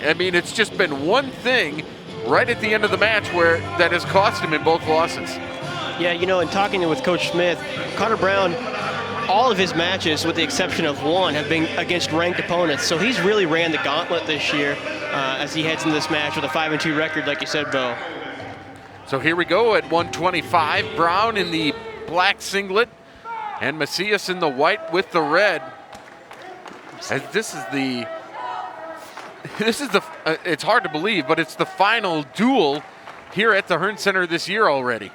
I mean, it's just been one thing right at the end of the match that has cost him in both losses. Yeah, you know, in talking with Coach Smith, Connor Brown, all of his matches, with the exception of one, have been against ranked opponents. So he's really ran the gauntlet this year as he heads into this match with a 5-2 record, like you said, Bo. So here we go at 125. Brown in the black singlet and Macias in the white with the red. As this is the it's hard to believe, but it's the final duel here at the Hearn Center this year already.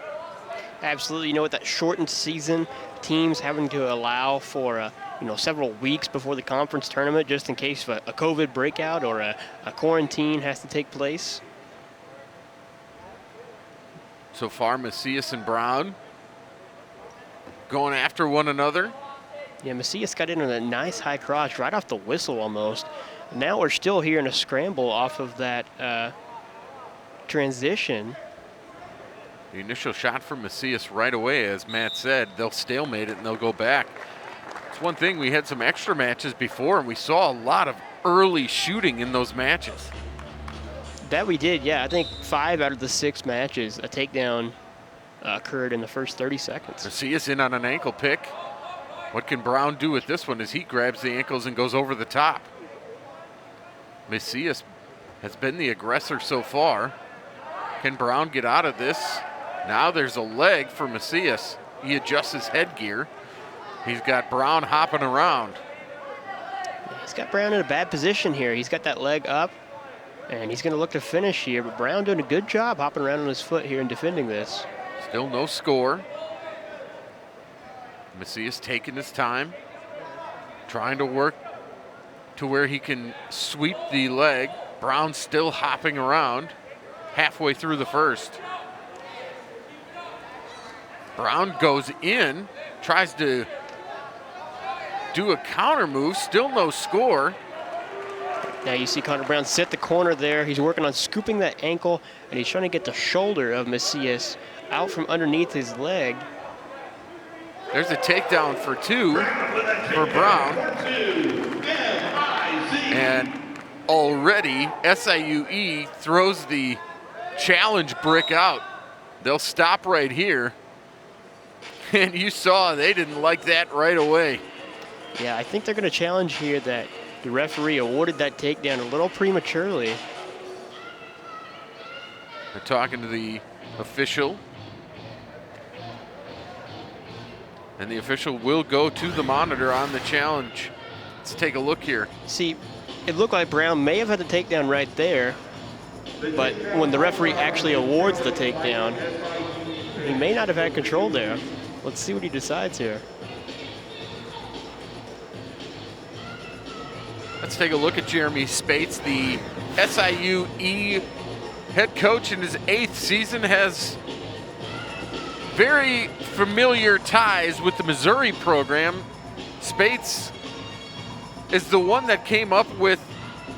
Absolutely. You know, with that shortened season, teams having to allow for several weeks before the conference tournament just in case of a COVID breakout or a quarantine has to take place. So far, Macias and Brown going after one another. Yeah, Macias got in on a nice high cross right off the whistle almost. Now we're still here in a scramble off of that transition. The initial shot from Macias right away, as Matt said, they'll stalemate it and they'll go back. It's one thing, we had some extra matches before and we saw a lot of early shooting in those matches. That we did, yeah. I think 5 out of the 6 matches, a takedown occurred in the first 30 seconds. Macias in on an ankle pick. What can Brown do with this one as he grabs the ankles and goes over the top? Macias has been the aggressor so far. Can Brown get out of this? Now there's a leg for Macias. He adjusts his headgear. He's got Brown hopping around. He's got Brown in a bad position here. He's got that leg up, and he's going to look to finish here. But Brown doing a good job hopping around on his foot here and defending this. Still no score. Macias taking his time, trying to work to where he can sweep the leg. Brown still hopping around halfway through the first. Brown goes in, tries to do a counter move, still no score. Now you see Connor Brown set the corner there. He's working on scooping that ankle, and he's trying to get the shoulder of Macias out from underneath his leg. There's a takedown for 2 for Brown. And already SIUE throws the challenge brick out. They'll stop right here. And you saw they didn't like that right away. Yeah, I think they're going to challenge here that the referee awarded that takedown a little prematurely. They're talking to the official. And the official will go to the monitor on the challenge. Let's take a look here. See, it looked like Brown may have had the takedown right there, but when the referee actually awards the takedown, he may not have had control there. Let's see what he decides here. Let's take a look at Jeremy Spates, the SIUE head coach in his 8th season, has very familiar ties with the Missouri program. Spates is the one that came up with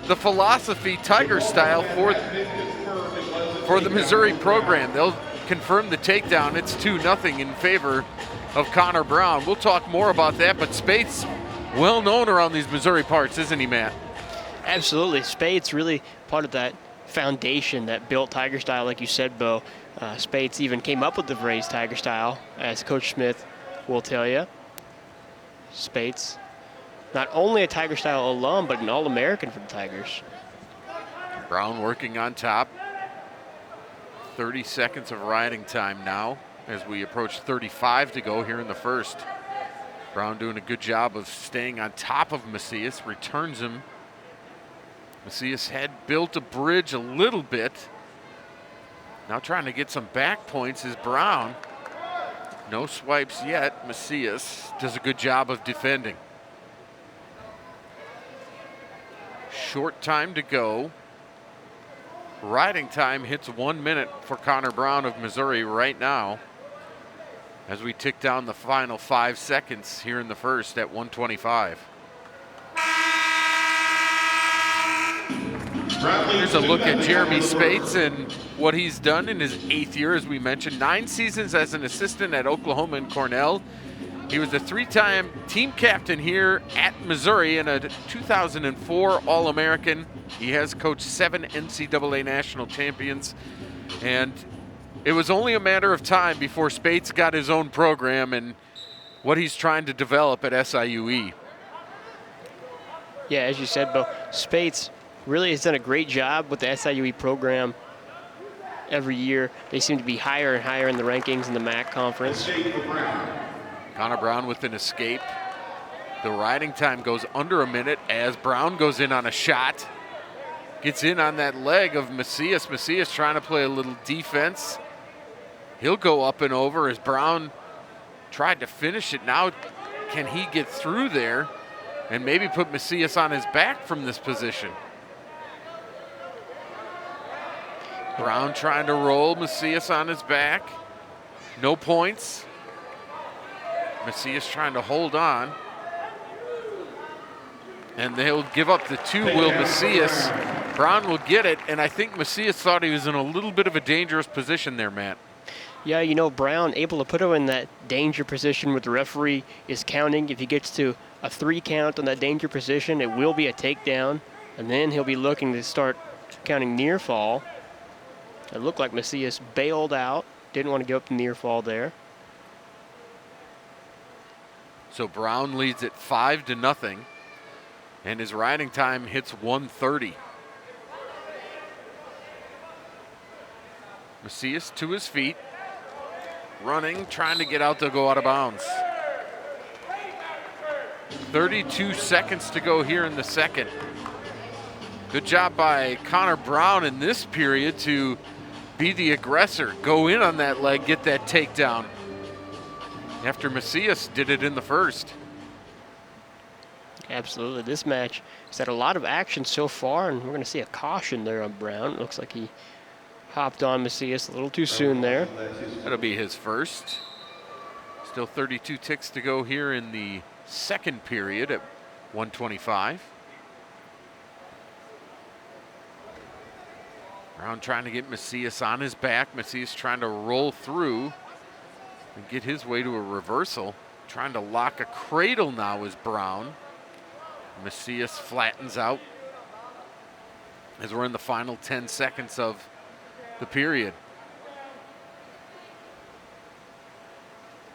the philosophy Tiger style for the Missouri program. They'll confirm the takedown. It's 2-0 in favor of Connor Brown. We'll talk more about that, but Spates, well known around these Missouri parts, isn't he, Matt? Absolutely. Spates really part of that foundation that built Tiger style, like you said, Bo. Spates even came up with the phrase Tiger style, as Coach Smith will tell you. Spates, not only a Tiger style alum, but an All-American for the Tigers. Brown working on top. 30 seconds of riding time now as we approach 35 to go here in the first. Brown doing a good job of staying on top of Macias, returns him. Macias had built a bridge a little bit. Now trying to get some back points is Brown. No swipes yet. Macias does a good job of defending. Short time to go. Riding time hits 1 minute for Connor Brown of Missouri right now as we tick down the final 5 seconds here in the first at 125. Here's a look at Jeremy Spates and what he's done in his 8th year, as we mentioned. 9 seasons as an assistant at Oklahoma and Cornell. He was a 3-time team captain here at Missouri and a 2004 All-American. He has coached 7 NCAA national champions. And it was only a matter of time before Spates got his own program and what he's trying to develop at SIUE. Yeah, as you said, Bo, Spates really has done a great job with the SIUE program. Every year, they seem to be higher and higher in the rankings in the MAC conference. Connor Brown with an escape. The riding time goes under a minute as Brown goes in on a shot. Gets in on that leg of Macias. Macias trying to play a little defense. He'll go up and over as Brown tried to finish it. Now can he get through there and maybe put Macias on his back from this position? Brown trying to roll Macias on his back. No points. Macias trying to hold on. And they'll give up the 2, will Macias. Brown will get it, and I think Macias thought he was in a little bit of a dangerous position there, Matt. Yeah, you know, Brown able to put him in that danger position where the referee is counting. If he gets to a 3 count on that danger position, it will be a takedown, and then he'll be looking to start counting near fall. It looked like Macias bailed out, didn't want to give up the near fall there. So Brown leads it 5-0, and his riding time hits 1:30. Macias to his feet, running, trying to get out to go out of bounds. 32 seconds to go here in the second. Good job by Connor Brown in this period to be the aggressor, go in on that leg, get that takedown. After Macias did it in the first. Absolutely. This match has had a lot of action so far, and we're going to see a caution there on Brown. It looks like he hopped on Macias a little too soon there. That'll be his first. Still 32 ticks to go here in the second period at 1:25. Brown trying to get Macias on his back. Macias trying to roll through and get his way to a reversal. Trying to lock a cradle now is Brown. Macias flattens out as we're in the final 10 seconds of the period.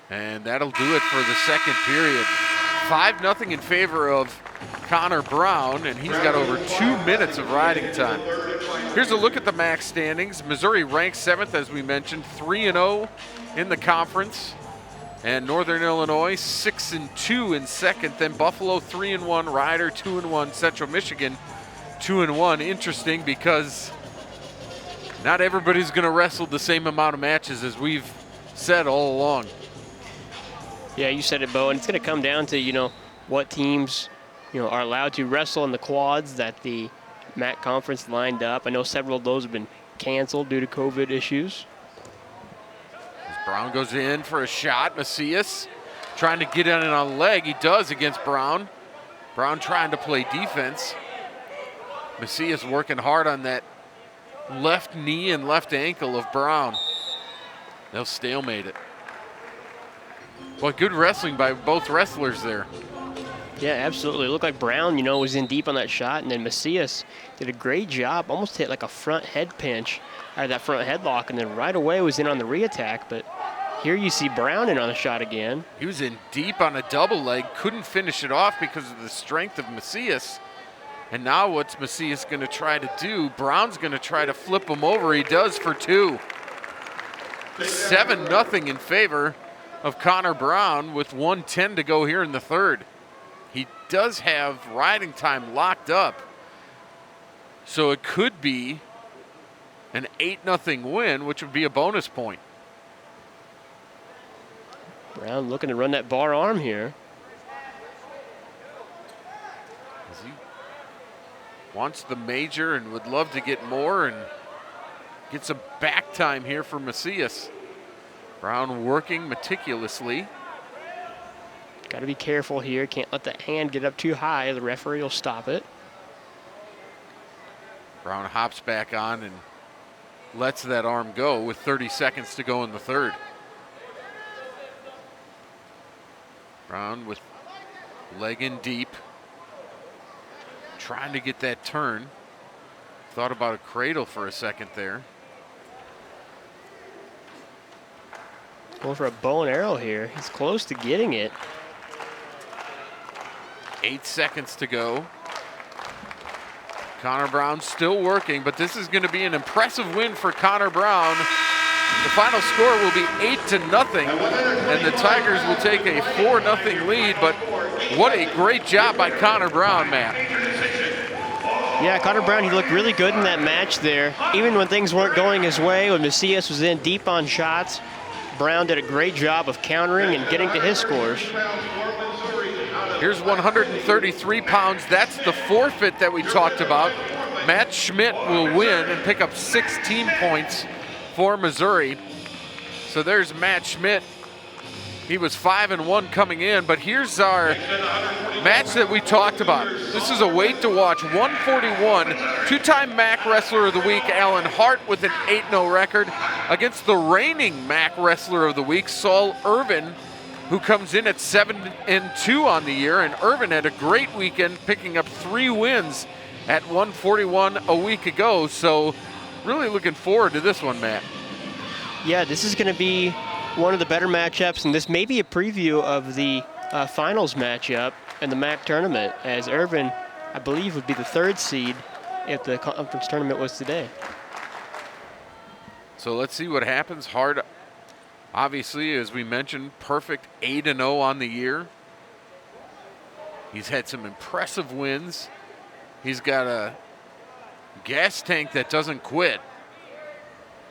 And that'll do it for the second period. 5-0 in favor of Connor Brown, and he's got over 2 minutes of riding time. Here's a look at the MAC standings. Missouri ranks 7th, as we mentioned, 3-0 in the conference. And Northern Illinois 6-2 in second. Then Buffalo 3-1, Rider 2-1, Central Michigan 2-1. Interesting because not everybody's going to wrestle the same amount of matches as we've said all along. Yeah, you said it, Bo, and it's going to come down to, you know, what teams, you know, are allowed to wrestle in the quads that the MAC conference lined up. I know several of those have been canceled due to COVID issues. As Brown goes in for a shot, Macias trying to get in on a leg. He does against Brown. Brown trying to play defense. Macias working hard on that left knee and left ankle of Brown. They'll stalemate it. Well, good wrestling by both wrestlers there. Yeah, absolutely. It looked like Brown, you know, was in deep on that shot, and then Macias did a great job, almost hit like a front head pinch out of that front headlock, and then right away was in on the re-attack. But here you see Brown in on the shot again. He was in deep on a double leg, couldn't finish it off because of the strength of Macias. And now what's Macias going to try to do? Brown's going to try to flip him over. He does for 2. 7-0 in favor of Connor Brown with 1:10 to go here in the third. He does have riding time locked up, so it could be an 8-0 win, which would be a bonus point. Brown looking to run that bar arm here. He wants the major and would love to get more and get some back time here for Macias. Brown working meticulously. Got to be careful here. Can't let that hand get up too high. The referee will stop it. Brown hops back on and lets that arm go with 30 seconds to go in the third. Brown with leg in deep. Trying to get that turn. Thought about a cradle for a second there. Going for a bow and arrow here. He's close to getting it. 8 seconds to go. Connor Brown still working, but this is going to be an impressive win for Connor Brown. The final score will be 8-0, and the Tigers will take a 4-0 lead, but what a great job by Connor Brown, Matt. Yeah, Connor Brown, he looked really good in that match there. Even when things weren't going his way, when Macias was in deep on shots, Brown did a great job of countering and getting to his scores. Here's 133 pounds. That's the forfeit that we talked about. Matt Schmidt will win and pick up 16 points for Missouri. So there's Matt Schmidt. He was 5-1 coming in, but here's our match that we talked about. This is a wait to watch. 141, two-time MAC Wrestler of the Week, Alan Hart, with an 8-0 record against the reigning MAC Wrestler of the Week, Saul Irvin, who comes in at 7-2 on the year. And Irvin had a great weekend, picking up 3 wins at 141 a week ago. So really looking forward to this one, Matt. Yeah, this is going to be one of the better matchups, and this may be a preview of the finals matchup in the MAC tournament, as Irvin, I believe, would be the 3rd seed if the conference tournament was today. So let's see what happens. Hart, obviously, as we mentioned, perfect 8-0 on the year. He's had some impressive wins. He's got a gas tank that doesn't quit.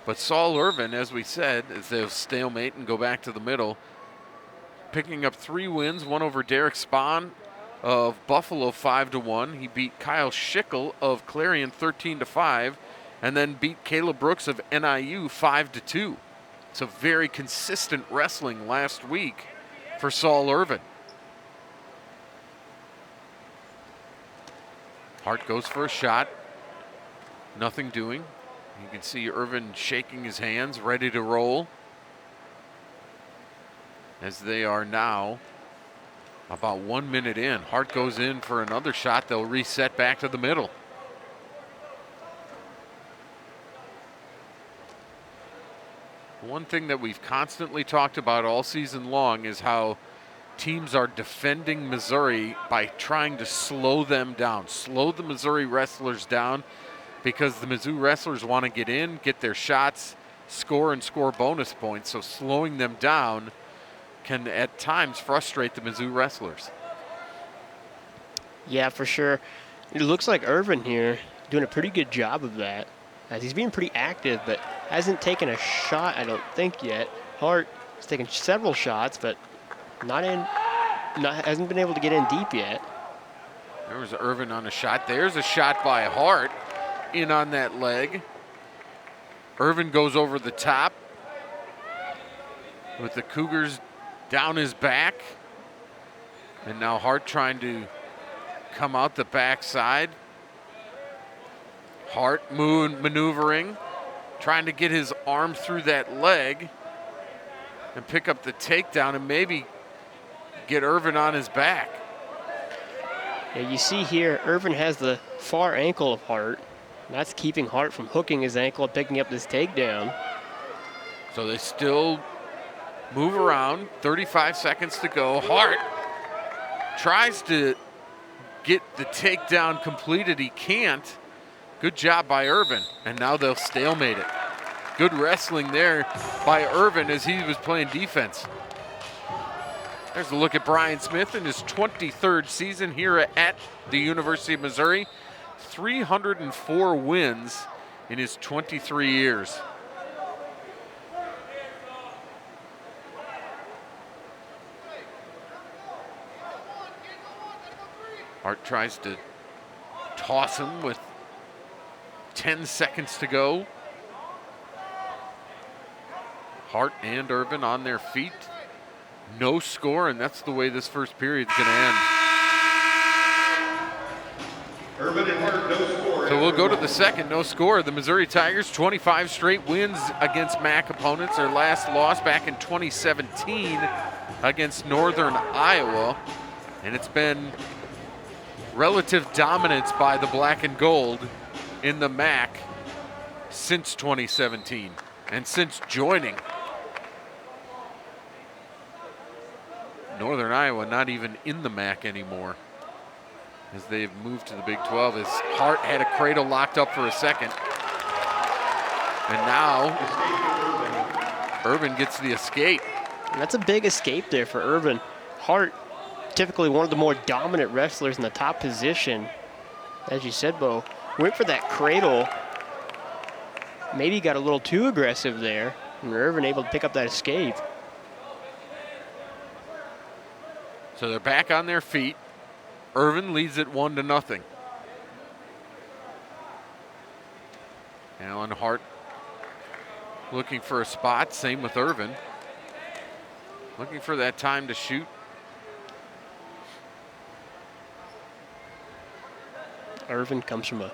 But Saul Irvin, as we said, as they'll stalemate and go back to the middle, picking up 3 wins, one over Derek Spahn of Buffalo 5-1. He beat Kyle Schickel of Clarion 13-5, and then beat Caleb Brooks of NIU 5-2. It's a very consistent wrestling last week for Saul Irvin. Hart goes for a shot. Nothing doing. You can see Irvin shaking his hands, ready to roll. As they are now about 1 minute in. Hart goes in for another shot. They'll reset back to the middle. One thing that we've constantly talked about all season long is how teams are defending Missouri by trying to slow them down, slow the Missouri wrestlers down, because the Mizzou wrestlers want to get in, get their shots, score, and score bonus points. So slowing them down can at times frustrate the Mizzou wrestlers. Yeah, for sure. It looks like Irvin here doing a pretty good job of that, as he's being pretty active, but hasn't taken a shot, I don't think, yet. Hart has taken several shots, but hasn't been able to get in deep yet. There was Irvin on a shot. There's a shot by Hart in on that leg. Irvin goes over the top with the Cougars down his back. And now Hart trying to come out the backside. Hart maneuvering, trying to get his arm through that leg and pick up the takedown and maybe get Irvin on his back. Yeah, you see here, Irvin has the far ankle of Hart. That's keeping Hart from hooking his ankle and picking up this takedown. So they still move around. 35 seconds to go. Hart tries to get the takedown completed. He can't. Good job by Irvin. And now they'll stalemate it. Good wrestling there by Irvin as he was playing defense. There's a look at Brian Smith in his 23rd season here at the University of Missouri. 304 wins in his 23 years. Hart tries to toss him with 10 seconds to go. Hart and Irvin on their feet. No score, and that's the way this first period's going to end. Irvin and Hart, no score. So we'll go to the second, no score. The Missouri Tigers, 25 straight wins against MAC opponents. Their last loss back in 2017 against Northern Iowa, and it's been relative dominance by the black and gold in the MAC since 2017 and since joining. Northern Iowa not even in the MAC anymore as they've moved to the Big 12, as Hart had a cradle locked up for a second. And now Irvin gets the escape. And that's a big escape there for Irvin. Hart, typically one of the more dominant wrestlers in the top position, as you said, Bo, went for that cradle. Maybe got a little too aggressive there, and Irvin able to pick up that escape. So they're back on their feet. Irvin leads it 1-0. Alan Hart looking for a spot, same with Irvin. Looking for that time to shoot. Irvin comes from a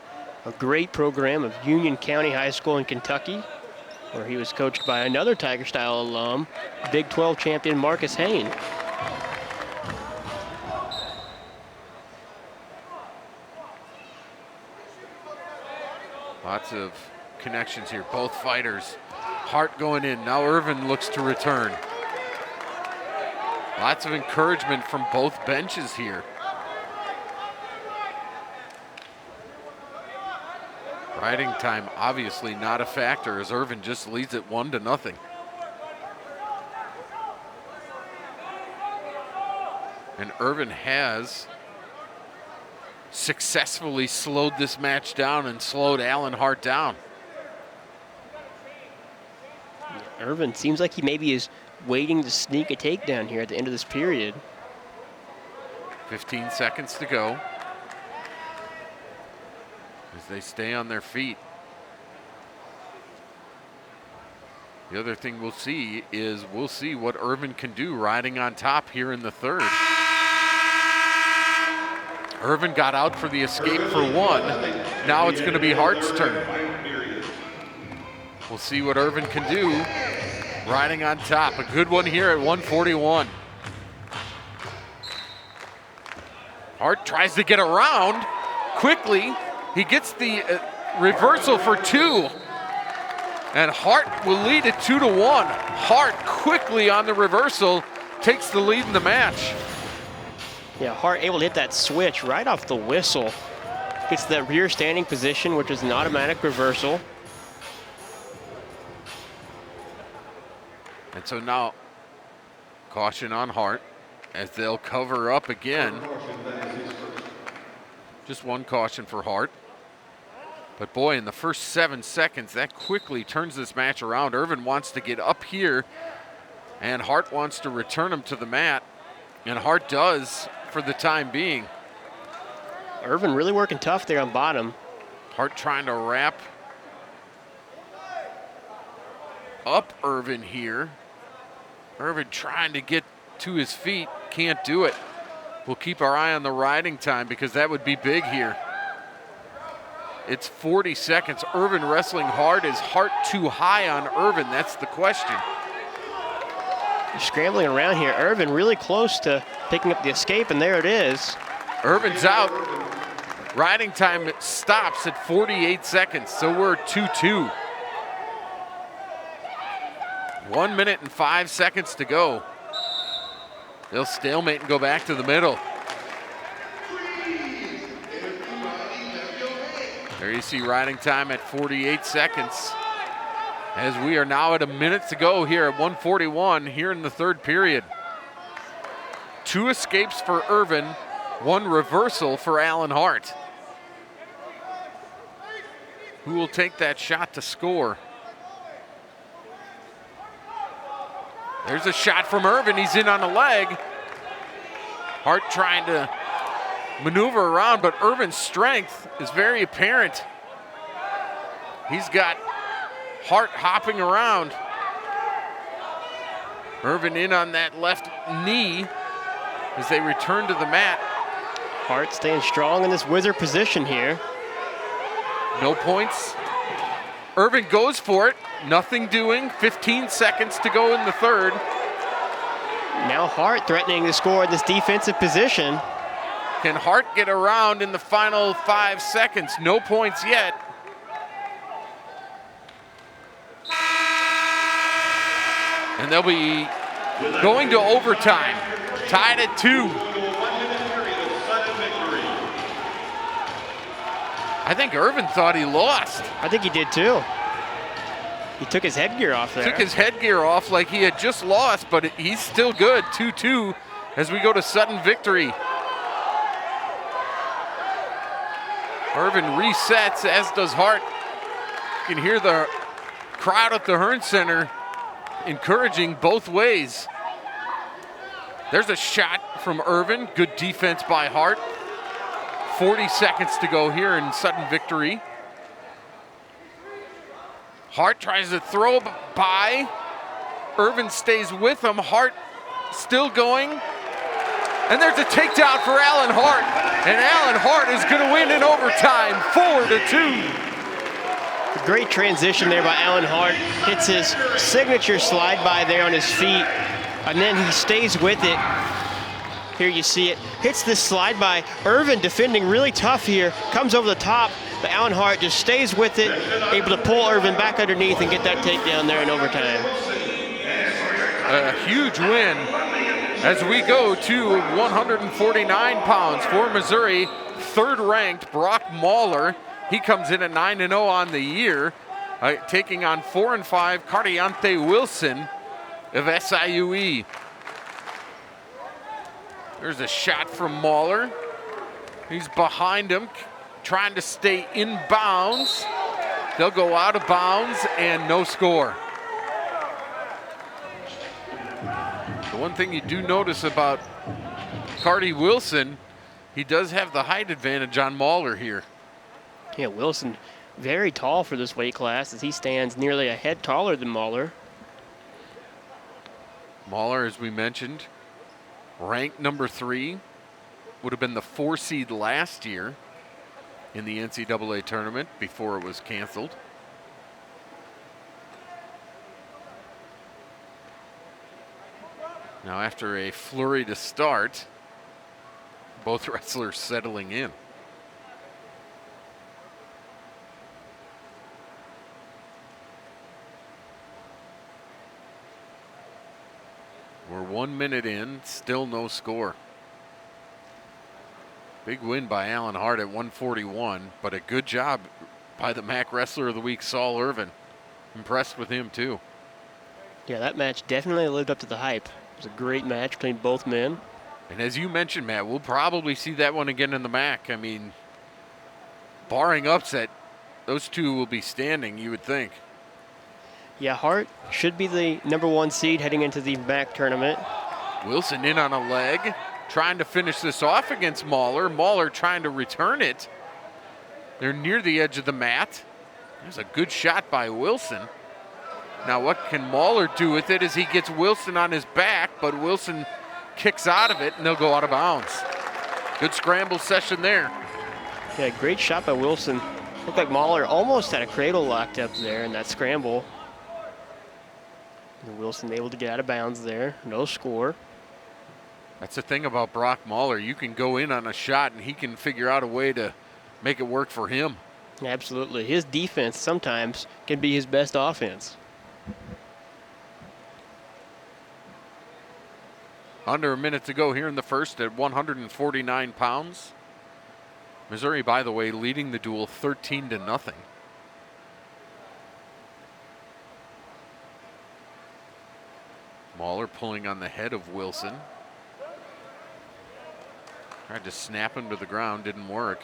great program of Union County High School in Kentucky, where he was coached by another Tiger Style alum, Big 12 champion Marcus Hayne. Lots of connections here, both fighters. Hart going in, now Irvin looks to return. Lots of encouragement from both benches here. Riding time obviously not a factor as Irvin just leads it 1-0. And Irvin has successfully slowed this match down and slowed Alan Hart down. Irvin seems like he maybe is waiting to sneak a takedown here at the end of this period. 15 seconds to go as they stay on their feet. The other thing we'll see is what Irvin can do riding on top here in the third. Irvin got out for the escape for one. Now it's going to be Hart's turn. We'll see what Irvin can do riding on top. A good one here at 141. Hart tries to get around quickly. He gets the reversal for two. And Hart will lead it 2-1. Hart quickly on the reversal takes the lead in the match. Yeah, Hart able to hit that switch right off the whistle. Gets that rear standing position, which is an automatic reversal. And so now, caution on Hart as they'll cover up again. Just one caution for Hart. But boy, in the first 7 seconds, that quickly turns this match around. Irvin wants to get up here, and Hart wants to return him to the mat. And Hart does for the time being. Irvin really working tough there on bottom. Hart trying to wrap up Irvin here. Irvin trying to get to his feet, can't do it. We'll keep our eye on the riding time because that would be big here. It's 40 seconds. Irvin wrestling hard. Is Hart too high on Irvin? That's the question. Scrambling around here. Irvin really close to picking up the escape, and there it is. Irvin's out. Riding time stops at 48 seconds, so we're 2-2. 1 minute and 5 seconds to go. They'll stalemate and go back to the middle. There you see riding time at 48 seconds. As we are now at a minute to go here at 141 here in the third period. 2 escapes for Irvin, 1 reversal for Alan Hart. Who will take that shot to score? There's a shot from Irvin. He's in on the leg. Hart trying to maneuver around, but Irvin's strength is very apparent. He's got Hart hopping around. Irvin in on that left knee as they return to the mat. Hart staying strong in this wizard position here. No points. Irvin goes for it. Nothing doing. 15 seconds to go in the third. Now Hart threatening to score in this defensive position. Can Hart get around in the final 5 seconds? No points yet. And they'll be going to overtime, tied at 2. I think Irvin thought he lost. I think he did too. He took his headgear off there. Took his headgear off like he had just lost, but he's still good. 2-2 as we go to sudden victory. Irvin resets, as does Hart. You can hear the crowd at the Hearn Center encouraging both ways. There's a shot from Irvin. Good defense by Hart. 40 seconds to go here in sudden victory. Hart tries to throw by. Irvin stays with him. Hart still going. And there's a takedown for Alan Hart. And Alan Hart is going to win in overtime, 4-2. Great transition there by Alan Hart. Hits his signature slide by there on his feet. And then he stays with it. Here you see it. Hits this slide by. Irvin defending really tough here. Comes over the top. But Alan Hart just stays with it. Able to pull Irvin back underneath and get that takedown there in overtime. A huge win as we go to 149 pounds for Missouri. Third ranked Brock Mahler. He comes in at 9-0 on the year, taking on 4-5 Cardiante Wilson of SIUE. There's a shot from Mahler. He's behind him, trying to stay in bounds. They'll go out of bounds and no score. The one thing you do notice about Cardi Wilson, he does have the height advantage on Mahler here. Yeah, Wilson very tall for this weight class as he stands nearly a head taller than Mahler. Mahler, as we mentioned, ranked number 3, would have been the 4 seed last year in the NCAA tournament before it was canceled. Now after a flurry to start, both wrestlers settling in. We're 1 minute in, still no score. Big win by Alan Hart at 141, but a good job by the MAC Wrestler of the Week, Saul Irvin. Impressed with him too. Yeah, that match definitely lived up to the hype. It was a great match between both men. And as you mentioned, Matt, we'll probably see that one again in the MAC. I mean, barring upset, those two will be standing, you would think. Yeah, Hart should be the #1 seed heading into the MAC tournament. Wilson in on a leg, trying to finish this off against Mahler. Mahler trying to return it. They're near the edge of the mat. There's a good shot by Wilson. Now what can Mahler do with it as he gets Wilson on his back, but Wilson kicks out of it and they'll go out of bounds. Good scramble session there. Yeah, great shot by Wilson. Looked like Mahler almost had a cradle locked up there in that scramble. And Wilson able to get out of bounds there, no score. That's the thing about Brock Mahler. You can go in on a shot and he can figure out a way to make it work for him. Absolutely. His defense sometimes can be his best offense. Under a minute to go here in the first at 149 pounds. Missouri, by the way, leading the duel 13-0. Mahler pulling on the head of Wilson. Tried to snap him to the ground, didn't work.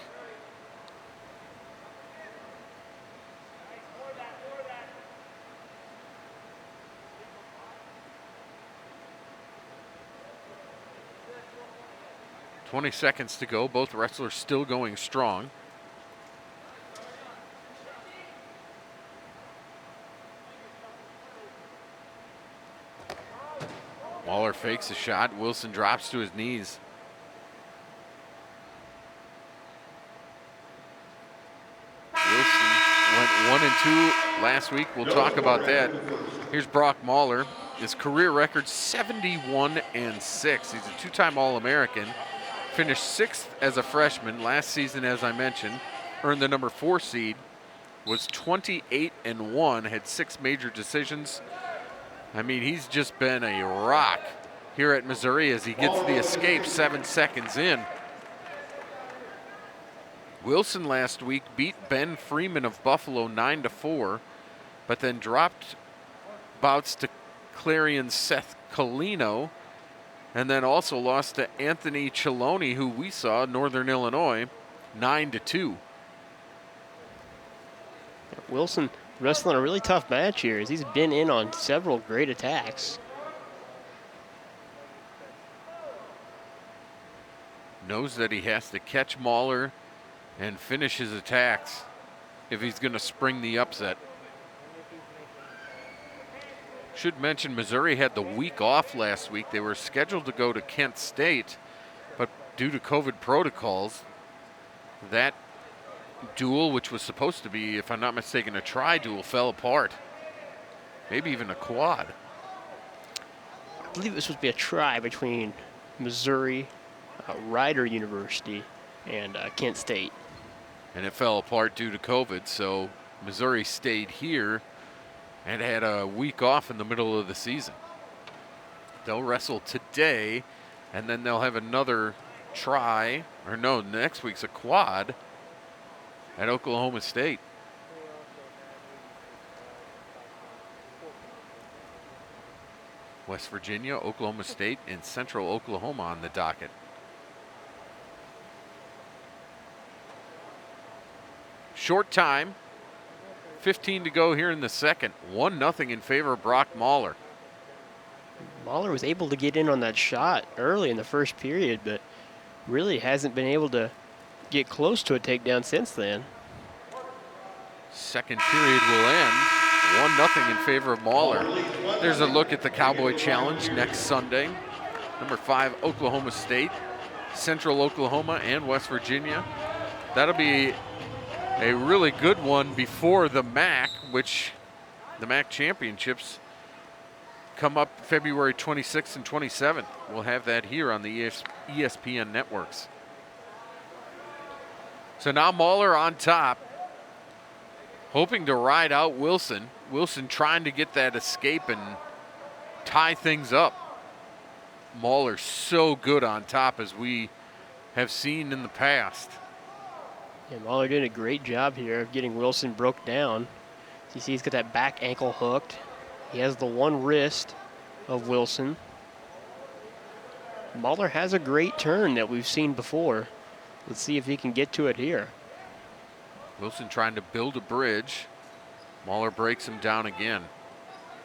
.20 seconds to go. Both wrestlers still going strong. Mahler fakes a shot. Wilson drops to his knees. Wilson went 1 and 2 last week. We'll talk about that. Here's Brock Mahler. His career record 71-6. He's a two-time All-American. Finished 6th as a freshman last season, as I mentioned. Earned the number 4 seed. Was 28-1. Had 6 major decisions. I mean, he's just been a rock here at Missouri as he gets the escape 7 seconds in. Wilson last week beat Ben Freeman of Buffalo 9-4, but then dropped bouts to Clarion's Seth Colino, and then also lost to Anthony Chiloni, who we saw, Northern Illinois, 9-2. Wilson wrestling a really tough match here as he's been in on several great attacks. Knows that he has to catch Mahler and finish his attacks if he's going to spring the upset. Should mention Missouri had the week off last week. They were scheduled to go to Kent State, but due to COVID protocols, that duel, which was supposed to be, if I'm not mistaken, a tri-duel, fell apart. Maybe even a quad. I believe it was supposed to be a try between Missouri, Rider University, and Kent State. And it fell apart due to COVID, so Missouri stayed here and had a week off in the middle of the season. They'll wrestle today, and then they'll have another try, or no, next week's a quad at Oklahoma State. West Virginia, Oklahoma State, and Central Oklahoma on the docket. Short time, 15 to go here in the second. 1-0 in favor of Brock Mahler. Mahler was able to get in on that shot early in the first period, but really hasn't been able to get close to a takedown since then. Second period will end 1-0 in favor of Mahler. There's a look at the Cowboy Challenge next Sunday. Number 5, Oklahoma State, Central Oklahoma, and West Virginia. That'll be a really good one before the MAC, which the MAC championships come up February 26th and 27th. We'll have that here on the ESPN networks. So now Mahler on top, hoping to ride out Wilson. Wilson trying to get that escape and tie things up. Mahler so good on top, as we have seen in the past. Yeah, Mahler doing a great job here of getting Wilson broke down. You see he's got that back ankle hooked. He has the one wrist of Wilson. Mahler has a great turn that we've seen before. Let's see if he can get to it here. Wilson trying to build a bridge. Mahler breaks him down again.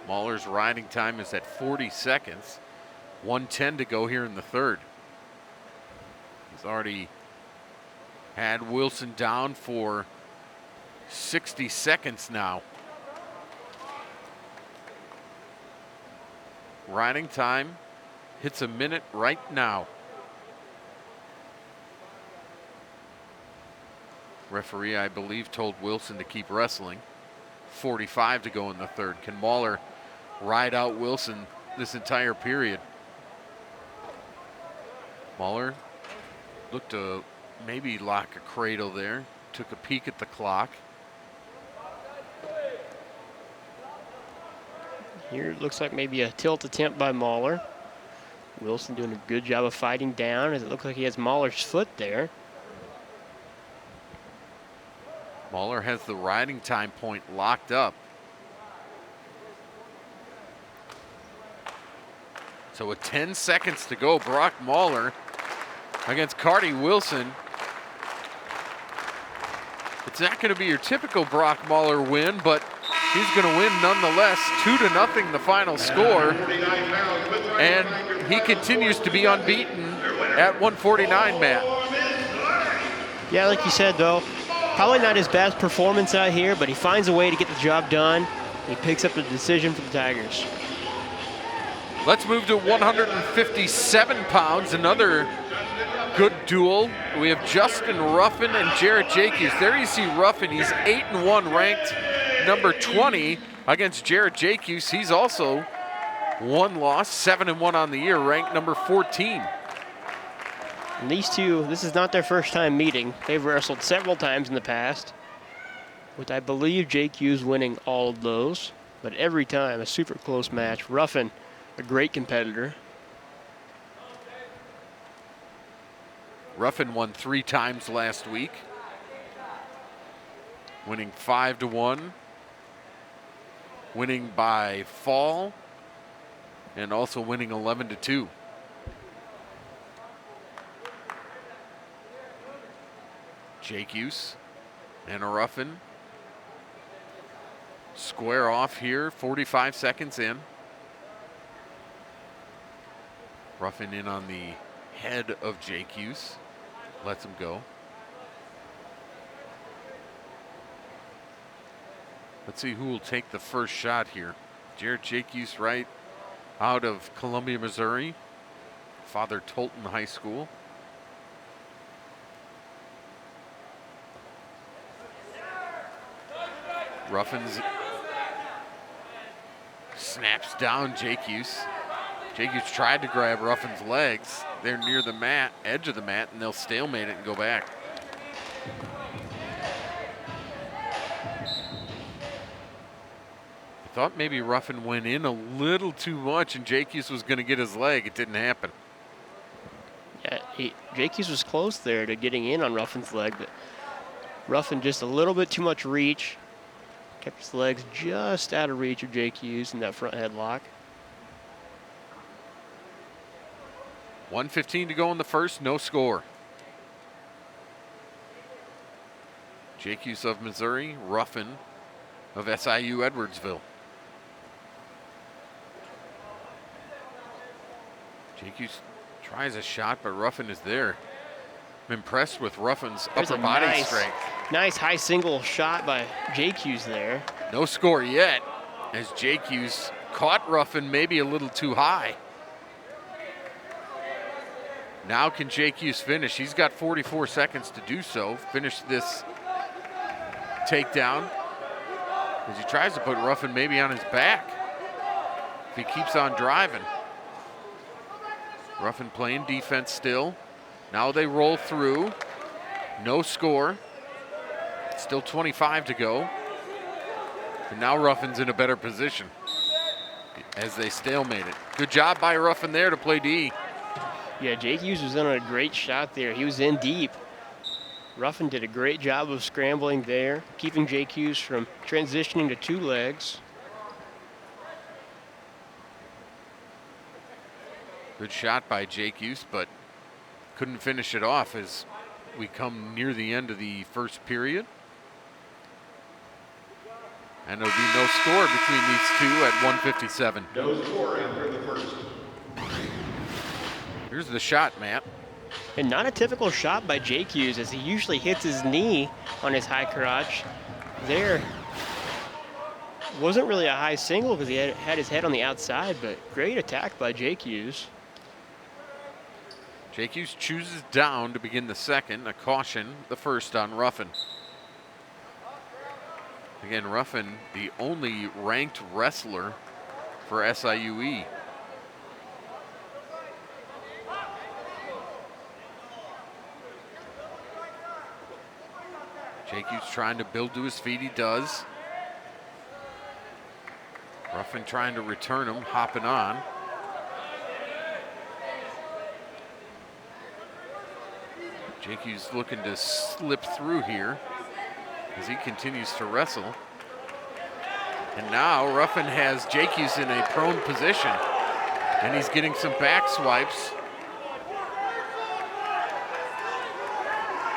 Mahler's riding time is at 40 seconds. 1:10 to go here in the third. He's already had Wilson down for 60 seconds now. Riding time hits a minute right now. Referee, I believe, told Wilson to keep wrestling. 45 to go in the third. Can Mahler ride out Wilson this entire period? Mahler looked to maybe lock a cradle there. Took a peek at the clock. Here it looks like maybe a tilt attempt by Mahler. Wilson doing a good job of fighting down, as it looks like he has Mahler's foot there. Mahler has the riding time point locked up. So with 10 seconds to go, Brock Mahler against Carty Wilson. It's not going to be your typical Brock Mahler win, but he's going to win nonetheless. 2-0 the final score. And he continues to be unbeaten at 149, Matt. Yeah, like you said, though, probably not his best performance out here, but he finds a way to get the job done. He picks up the decision for the Tigers. Let's move to 157 pounds, another good duel. We have Justin Ruffin and Jarrett Jacques. There you see Ruffin, he's 8-1, ranked number 20 against Jarrett Jacques. He's also 1 loss, 7-1 on the year, ranked number 14. And these two, this is not their first time meeting. They've wrestled several times in the past, with I believe JQ's winning all of those, but every time a super close match. Ruffin, a great competitor. Ruffin won 3 times last week, winning 5-1, winning by fall, and also winning 11-2. Jake Hughes and a Ruffin square off here, 45 seconds in. Ruffin in on the head of Jake Hughes, lets him go. Let's see who will take the first shot here. Jared Jake Hughes, right out of Columbia, Missouri, Father Tolton High School. Ruffins snaps down Jake Hughes. Jake Hughes tried to grab Ruffin's legs. They're near the mat, edge of the mat, and they'll stalemate it and go back. I thought maybe Ruffin went in a little too much and Jake Hughes was going to get his leg. It didn't happen. Yeah, Jake Hughes was close there to getting in on Ruffin's leg, but Ruffin just a little bit too much reach. Kept his legs just out of reach of Jake Hughes in that front headlock. 1:15 to go in the first, no score. Jake Hughes of Missouri, Ruffin of SIU Edwardsville. Jake Hughes tries a shot, but Ruffin is there. I'm impressed with Ruffin's There's upper a body nice, strength. Nice high single shot by Jake Hughes there. No score yet, as Jake Hughes caught Ruffin maybe a little too high. Now can Jake Hughes finish? He's got 44 seconds to do so. Finish this takedown as he tries to put Ruffin maybe on his back if he keeps on driving. Ruffin playing defense still. Now they roll through. No score. Still 25 to go. And now Ruffin's in a better position as they stalemate it. Good job by Ruffin there to play D. Yeah, Jake Hughes was on a great shot there. He was in deep. Ruffin did a great job of scrambling there, keeping Jake Hughes from transitioning to 2 legs. Good shot by Jake Hughes, but couldn't finish it off as we come near the end of the first period. And there'll be no score between these two at 1:57. No score after the first. Here's the shot, Matt. And not a typical shot by Jake Hughes, as he usually hits his knee on his high crotch. There wasn't really a high single because he had his head on the outside, but great attack by Jake Hughes. Jake Hughes chooses down to begin the second, a caution, the first on Ruffin. Again, Ruffin, the only ranked wrestler for SIUE. Jake Hughes trying to build to his feet, he does. Ruffin trying to return him, hopping on. Jake Hughes looking to slip through here as he continues to wrestle. And now Ruffin has Jake Hughes in a prone position, and he's getting some back swipes.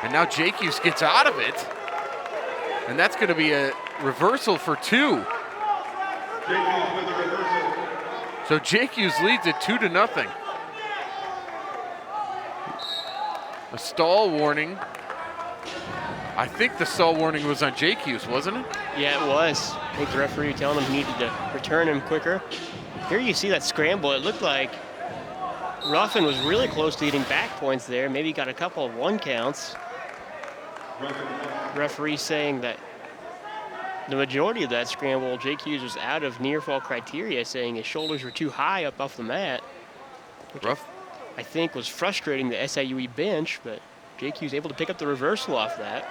And now Jake Hughes gets out of it, and that's going to be a reversal for 2. Jake Hughes with the reversal. So Jake Hughes leads it 2-0. A stall warning. I think the stall warning was on Jake Hughes, wasn't it? Yeah, it was. I think the referee telling him he needed to return him quicker. Here you see that scramble. It looked like Ruffin was really close to getting back points there. Maybe got a couple of 1 counts. Referee saying that The majority of that scramble, Jake Hughes was out of near fall criteria, saying his shoulders were too high up off the mat. Rough. I think was frustrating the SIUE bench, but Jake Hughes able to pick up the reversal off that.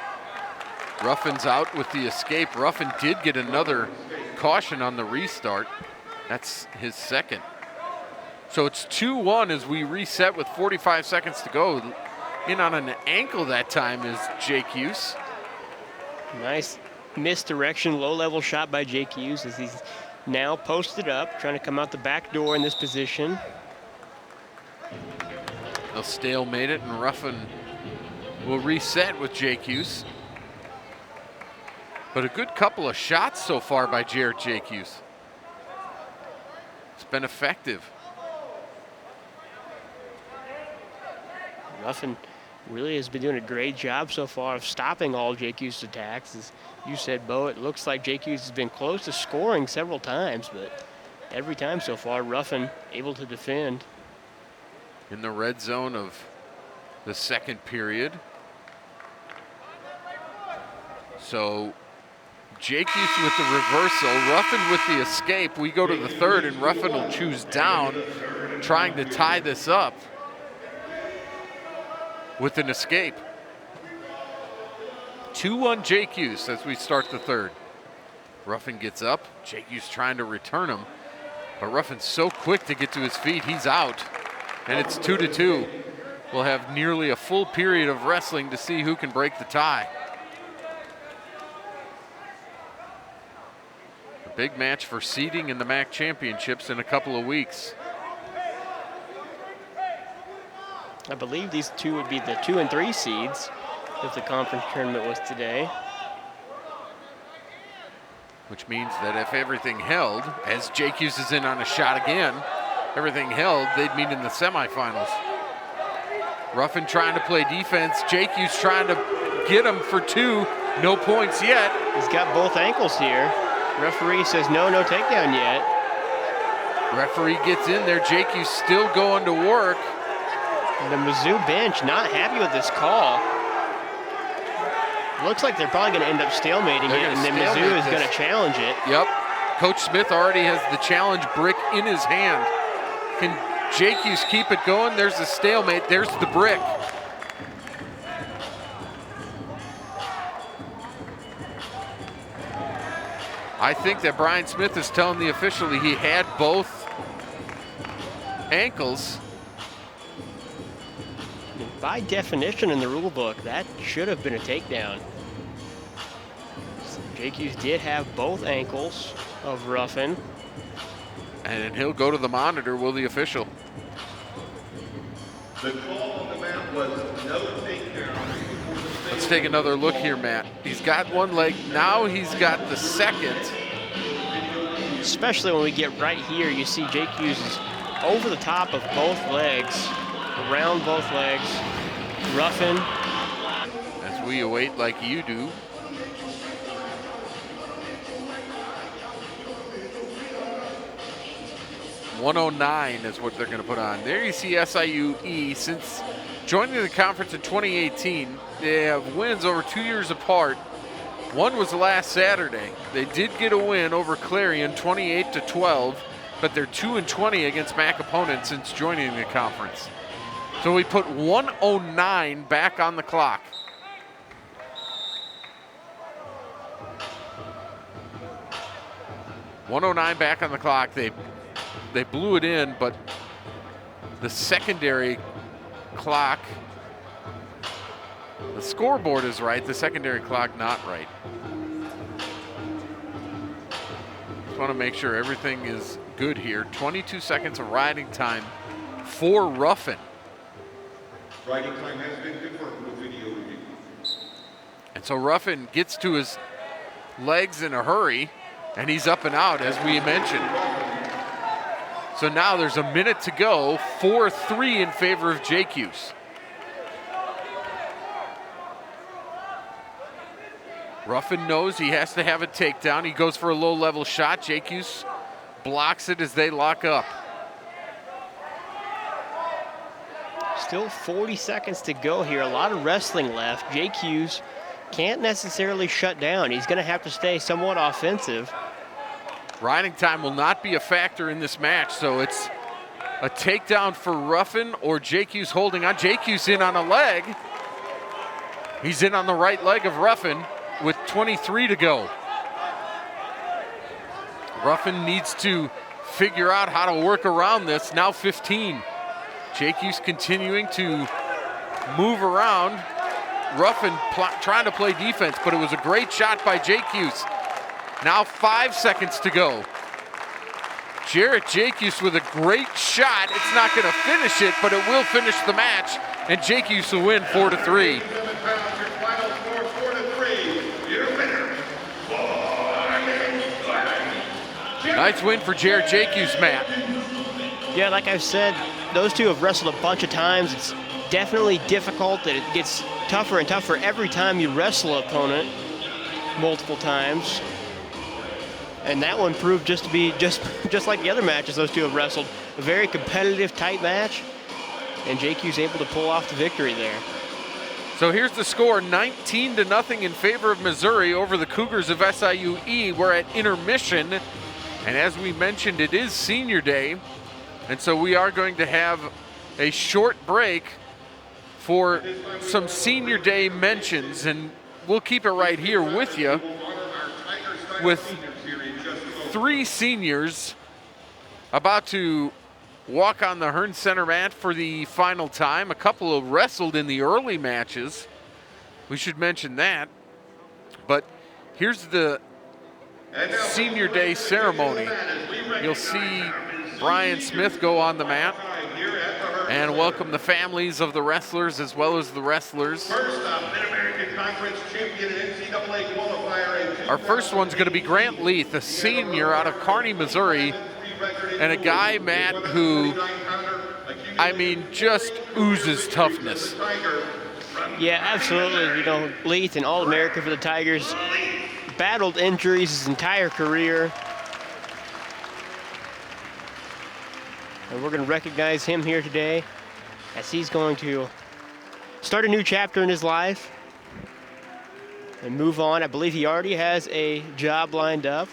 Ruffin's out with the escape. Ruffin did get another caution on the restart. That's his second. So it's 2-1 as we reset with 45 seconds to go. In on an ankle that time is Jake Hughes. Nice misdirection, low-level shot by Jake Hughes as he's now posted up, trying to come out the back door in this position. They'll stalemate it, and Ruffin will reset with Jake Hughes. But a good couple of shots so far by Jarrett Jake Hughes. It's been effective. Ruffin really has been doing a great job so far of stopping all Jake Hughes' attacks. As you said, Bo, it looks like Jake Hughes has been close to scoring several times, but every time so far, Ruffin able to defend. In the red zone of the second period. So Jake Hughes with the reversal, Ruffin with the escape. We go to the third, and Ruffin will choose down, trying to tie this up with an escape. 2-1 Jake Hughes as we start the third. Ruffin gets up. Jake Hughes trying to return him, but Ruffin's so quick to get to his feet, he's out. And it's 2-2. We'll have nearly a full period of wrestling to see who can break the tie. A big match for seeding in the MAC championships in a couple of weeks. I believe these two would be the 2 and 3 seeds if the conference tournament was today. Which means that if everything held, as Jake Hughes is in on a shot again, everything held, they'd meet in the semifinals. Ruffin trying to play defense. Jake Hughes trying to get him for 2. No points yet. He's got both ankles here. Referee says no takedown yet. Referee gets in there. Jake Hughes still going to work. The Mizzou bench not happy with this call. Looks like they're probably going to end up stalemating it, and then Mizzou is going to challenge it. Yep. Coach Smith already has the challenge brick in his hand. Can Jake Hughes keep it going? There's the stalemate. There's the brick. I think that Brian Smith is telling the official he had both ankles. By definition in the rule book, that should have been a takedown. So Jake Hughes did have both ankles of Ruffin. And he'll go to the monitor, will the official? The call on the mat was no takedown. Let's take another look here, Matt. He's got one leg. Now he's got the second. Especially when we get right here, you see Jake Hughes is over the top of both legs, around both legs. Ruffin. As we await like you do. .109 is what they're going to put on. There you see SIUE. Since joining the conference in 2018, they have wins over 2 years apart. One was last Saturday. They did get a win over Clarion, 28-12, but they're 2-20 against MAC opponents since joining the conference. So we put 109 back on the clock. .109 back on the clock. They blew it in, but the secondary clock, the scoreboard is right, the secondary clock not right. Just want to make sure everything is good here. 22 seconds of riding time for Ruffin. Riding time has been confirmed with video review. And so Ruffin gets to his legs in a hurry, and he's up and out, as we mentioned. So now there's a minute to go, 4-3 in favor of Jake Hughes. Ruffin knows he has to have a takedown. He goes for a low-level shot. Jake Hughes blocks it as they lock up. Still 40 seconds to go here. A lot of wrestling left. Jake Hughes can't necessarily shut down. He's going to have to stay somewhat offensive. Riding time will not be a factor in this match, so it's a takedown for Ruffin or JQ's holding on. JQ's in on a leg. He's in on the right leg of Ruffin with 23 to go. Ruffin needs to figure out how to work around this. Now 15. JQ's continuing to move around. Ruffin trying to play defense, but it was a great shot by JQ's. Now 5 seconds to go. Jarrett Jacuse with a great shot. It's not going to finish it, but it will finish the match, and Jacuse will win 4-3. Nice win for Jarrett Jacuse, Matt. Yeah, like I've said, those two have wrestled a bunch of times. It's definitely difficult, that it gets tougher and tougher every time you wrestle an opponent multiple times. And that one proved just to be just like the other matches those two have wrestled. A very competitive, tight match, and JQ's able to pull off the victory there. So here's the score, 19-0 in favor of Missouri over the Cougars of SIU. We're at intermission, and as we mentioned, it is senior day, and so we are going to have a short break for some senior day mentions, and we'll keep it right here with you with 3 seniors about to walk on the Hearn Center mat for the final time. A couple have wrestled in the early matches. We should mention that. But here's the senior day ceremony. You'll see Brian Smith go on the mat and welcome the families of the wrestlers as well as the wrestlers. First up, Mid-American Conference champion and NCAA qualifier. Our first one's going to be Grant Leith, a senior out of Kearney, Missouri, and a guy, Matt, who, I mean, just oozes toughness. Yeah, absolutely. You know, Leith, an All-American for the Tigers, battled injuries his entire career. And we're going to recognize him here today as he's going to start a new chapter in his life and move on. I believe he already has a job lined up.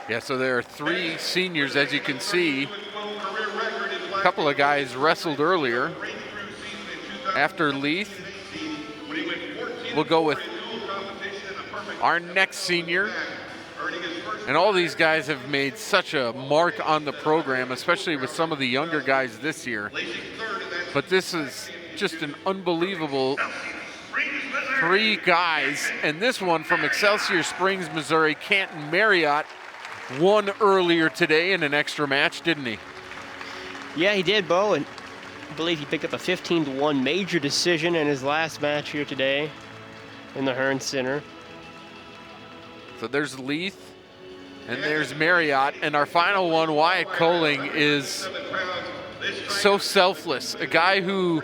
Yeah, so there are 3 seniors, as you can see. A couple of guys wrestled earlier. After Leith, we'll go with our next senior. And all these guys have made such a mark on the program, especially with some of the younger guys this year. But this is just an unbelievable 3 guys. And this one from Excelsior Springs, Missouri, Canton Marriott, won earlier today in an extra match, didn't he? Yeah, he did, Bo, and I believe he picked up a 15-1 major decision in his last match here today in the Hearn Center. So there's Leith, and there's Marriott, and our final one, Wyatt Coling, is so selfless. A guy who,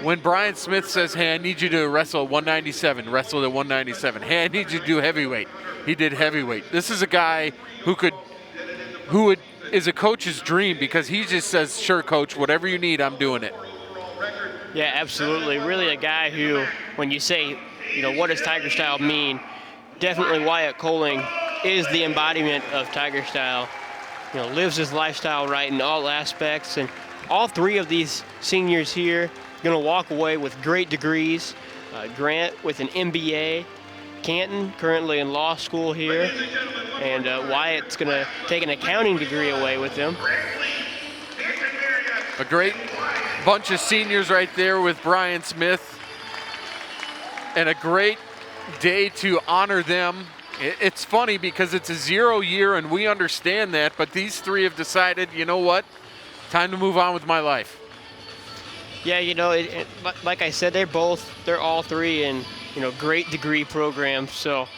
when Brian Smith says, hey, I need you to wrestle at 197, wrestled at 197. Hey, I need you to do heavyweight. He did heavyweight. This is a guy who is a coach's dream, because he just says, sure, coach, whatever you need, I'm doing it. Yeah, absolutely. Really a guy who, when you say, you know, what does Tiger Style mean? Definitely Wyatt Coling is the embodiment of Tiger Style. You know, lives his lifestyle right in all aspects, and all 3 of these seniors here going to walk away with great degrees. Grant with an MBA, Canton currently in law school here, and Wyatt's going to take an accounting degree away with him. A great bunch of seniors right there with Brian Smith, and a great day to honor them. It's funny because it's a 0 year and we understand that, but these 3 have decided, you know what, time to move on with my life. Yeah, you know, like I said, they're all 3 in, you know, great degree programs. So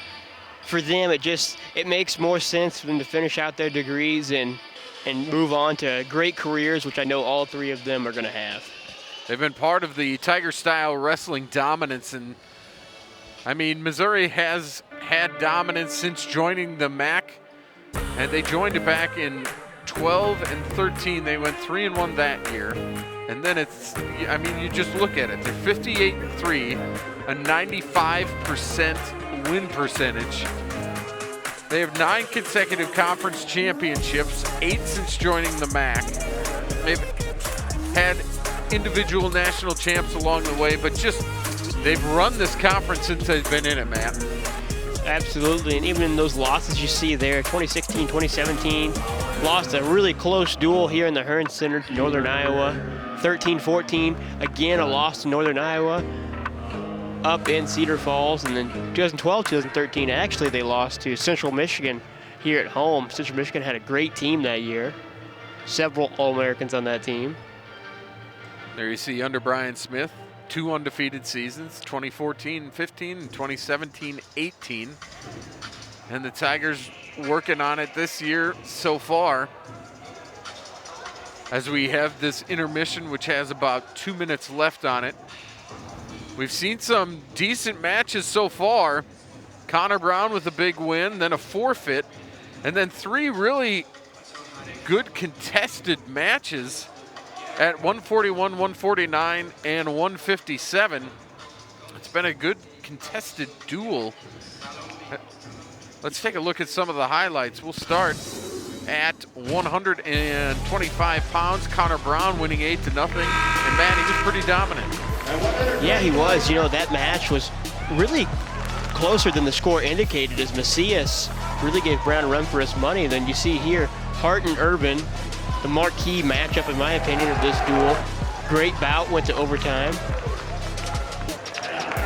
for them, it makes more sense for them to finish out their degrees and move on to great careers, which I know all 3 of them are going to have. They've been part of the Tiger Style wrestling dominance, and I mean, Missouri has had dominance since joining the MAC, and they joined it back in 12 and 13. They went 3-1 that year. And then it's, I mean, you just look at it. They're 58-3, a 95% win percentage. They have 9 consecutive conference championships, 8 since joining the MAC. They've had individual national champs along the way, but just they've run this conference since they've been in it, Matt. Absolutely, and even in those losses you see there, 2016, 2017, lost a really close duel here in the Hearn Center to Northern Iowa. 13-14, again a loss to Northern Iowa up in Cedar Falls. And then 2012, 2013, actually they lost to Central Michigan here at home. Central Michigan had a great team that year. Several All-Americans on that team. There you see under Brian Smith, 2 undefeated seasons, 2014-15 and 2017-18. And the Tigers working on it this year so far. As we have this intermission, which has about 2 minutes left on it. We've seen some decent matches so far. Connor Brown with a big win, then a forfeit, and then 3 really good contested matches at 141, 149, and 157. It's been a good contested duel. Let's take a look at some of the highlights. We'll start at 125 pounds. Connor Brown winning 8-0. And man, he was pretty dominant. Yeah, he was. You know, that match was really closer than the score indicated, as Macias really gave Brown a run for his money. Then you see here, Hart and Urban, the marquee matchup, in my opinion, of this duel. Great bout, went to overtime.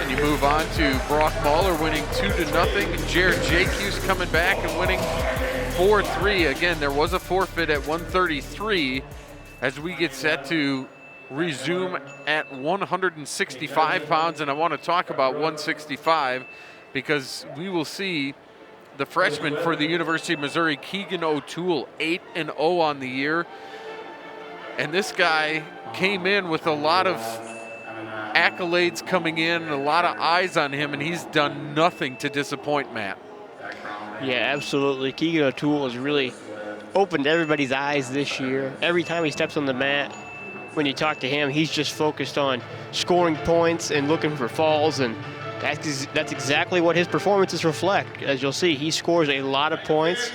And you move on to Brock Mahler winning 2-0. Jared Jacques coming back and winning 4-3. Again, there was a forfeit at 133 as we get set to resume at 165 pounds. And I want to talk about 165 because we will see the freshman for the University of Missouri, Keegan O'Toole, 8-0 on the year. And this guy came in with a lot of accolades coming in, and a lot of eyes on him, and he's done nothing to disappoint, Matt. Yeah, absolutely. Keegan O'Toole has really opened everybody's eyes this year. Every time he steps on the mat, when you talk to him, he's just focused on scoring points and looking for falls, and that's exactly what his performances reflect. As you'll see, he scores a lot of points.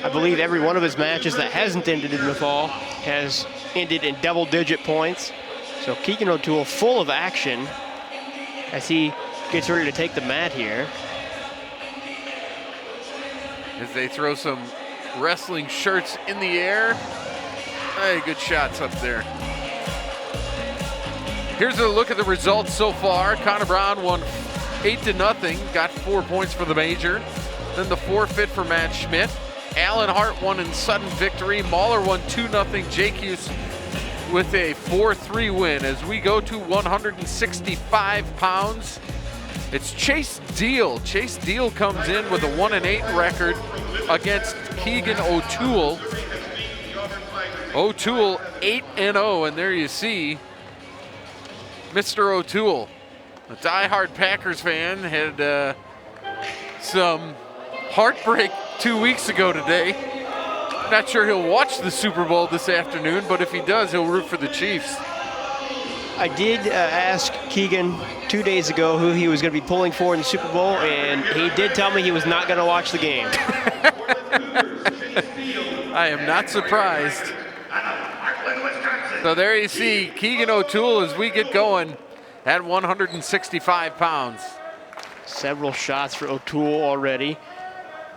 I believe every one of his matches that hasn't ended in the fall has ended in double-digit points. So Keegan O'Toole full of action as he gets ready to take the mat here. As they throw some wrestling shirts in the air. Hey, good shots up there. Here's a look at the results so far. Connor Brown won 8-0, got 4 points for the major. Then the forfeit for Matt Schmidt. Allen Hart won in sudden victory. Mahler won 2-0. Jacques with a 4-3 win. As we go to 165 pounds, it's Chase Deal. Chase Deal comes in with a 1-8 record against Keegan O'Toole. O'Toole 8-0, and there you see Mr. O'Toole. A diehard Packers fan, had some heartbreak 2 weeks ago today. Not sure he'll watch the Super Bowl this afternoon, but if he does, he'll root for the Chiefs. I did ask Keegan 2 days ago who he was going to be pulling for in the Super Bowl, and he did tell me he was not going to watch the game. I am not surprised. So there you see Keegan O'Toole as we get going at 165 pounds. Several shots for O'Toole already.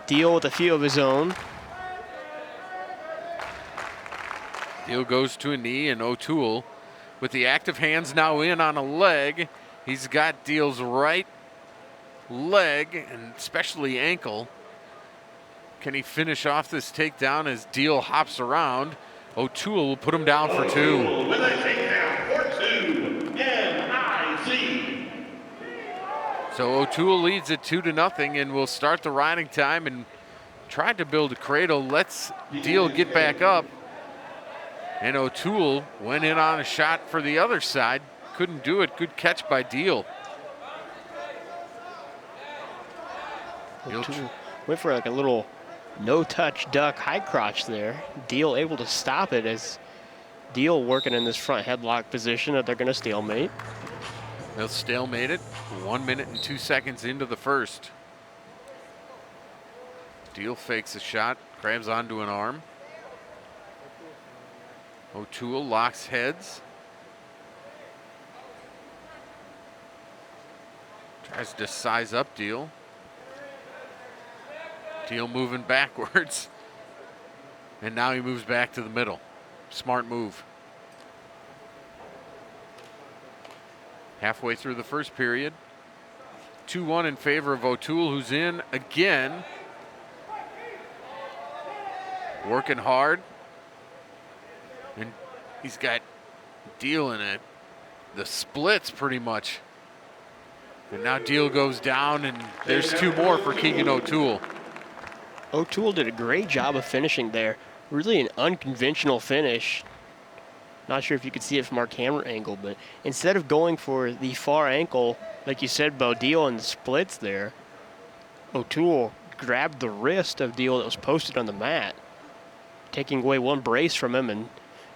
Deal with a few of his own. Deal goes to a knee, and O'Toole with the active hands now in on a leg. He's got Deal's right leg and especially ankle. Can he finish off this takedown as Deal hops around? O'Toole will put him down for 2. With a takedown for 2, NIC. So O'Toole leads at 2-0, and will start the riding time and tried to build a cradle. Let's Deal get back up. And O'Toole went in on a shot for the other side. Couldn't do it. Good catch by Deal. O'Toole went for like a little no-touch duck high crotch there. Deal able to stop it as Deal working in this front headlock position that they're going to stalemate. They'll stalemate it 1 minute and 2 seconds into the first. Deal fakes a shot, grabs onto an arm. O'Toole locks heads. Tries to size up Deal. Deal moving backwards. And now he moves back to the middle. Smart move. Halfway through the first period. 2-1 in favor of O'Toole, who's in again. Working hard. And he's got Deal in it. The splits pretty much. And now Deal goes down, and there's 2 more for Keegan O'Toole. O'Toole did a great job of finishing there. Really an unconventional finish. Not sure if you could see it from our camera angle, but instead of going for the far ankle, like you said, Bo, Deal in the splits there, O'Toole grabbed the wrist of Deal that was posted on the mat, taking away one brace from him, and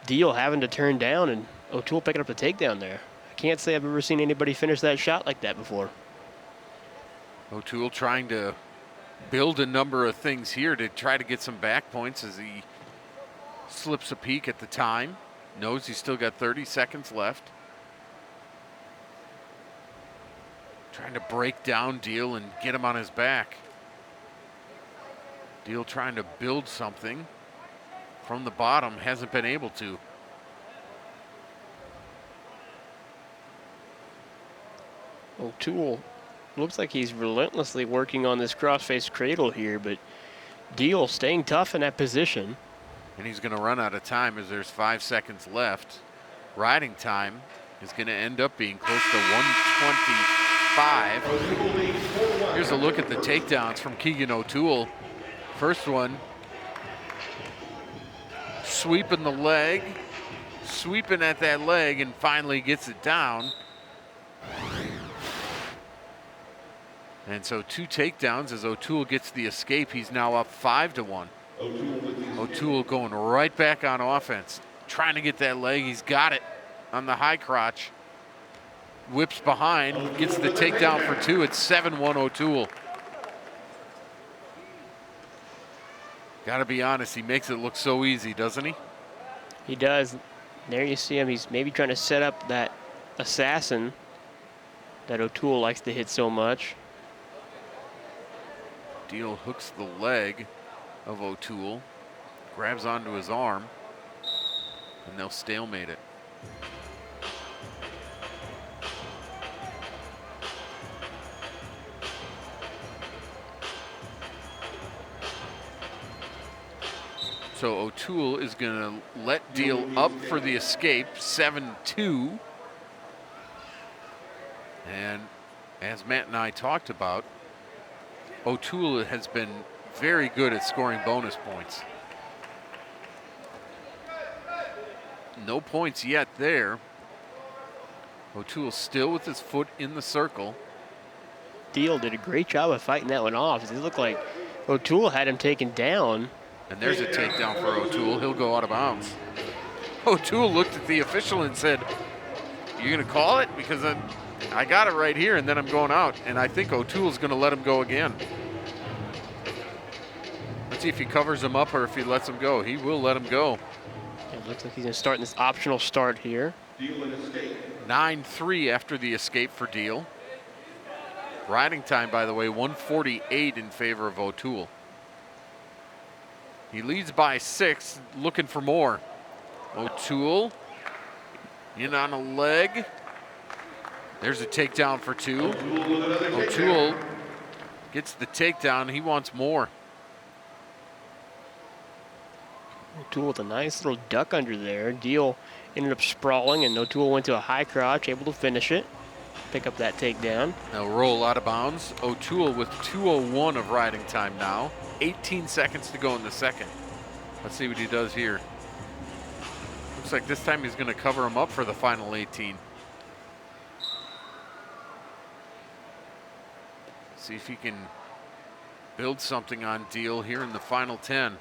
Deal having to turn down, and O'Toole picking up the takedown there. I can't say I've ever seen anybody finish that shot like that before. O'Toole trying to build a number of things here to try to get some back points as he slips a peek at the time. Knows he's still got 30 seconds left. Trying to break down Deal and get him on his back. Deal trying to build something from the bottom, hasn't been able to. O'Toole looks like he's relentlessly working on this crossface cradle here, but Deal staying tough in that position. And he's going to run out of time as there's 5 seconds left. Riding time is going to end up being close to 125. Here's a look at the takedowns from Keegan O'Toole. First one, sweeping the leg, sweeping at that leg, and finally gets it down. And so 2 takedowns as O'Toole gets the escape. He's now up 5-1. O'Toole going right back on offense, trying to get that leg. He's got it on the high crotch. Whips behind, gets the takedown for 2. It's 7-1 O'Toole. Got to be honest, he makes it look so easy, doesn't he? He does. There you see him. He's maybe trying to set up that assassin that O'Toole likes to hit so much. Deal hooks the leg of O'Toole, grabs onto his arm, and they'll stalemate it. So O'Toole is going to let Deal up for the escape, 7-2. And as Matt and I talked about, O'Toole has been very good at scoring bonus points. No points yet there. O'Toole still with his foot in the circle. Deal did a great job of fighting that one off. It looked like O'Toole had him taken down. And there's a takedown for O'Toole. He'll go out of bounds. O'Toole looked at the official and said, "You gonna call it? Because I got it right here and then I'm going out." And I think O'Toole's gonna let him go again. Let's see if he covers him up or if he lets him go. He will let him go. It looks like he's gonna start in this optional start here. 9-3 after the escape for Deal. Riding time, by the way, 148 in favor of O'Toole. He leads by 6, looking for more. O'Toole in on a leg. There's a takedown for 2. O'Toole gets the takedown. He wants more. O'Toole with a nice little duck under there. Deal ended up sprawling, and O'Toole went to a high crotch, able to finish it. Pick up that takedown. They'll roll out of bounds. O'Toole with 2:01 of riding time now. 18 seconds to go in the second. Let's see what he does here. Looks like this time he's going to cover him up for the final 18. See if he can build something on Deal here in the final 10.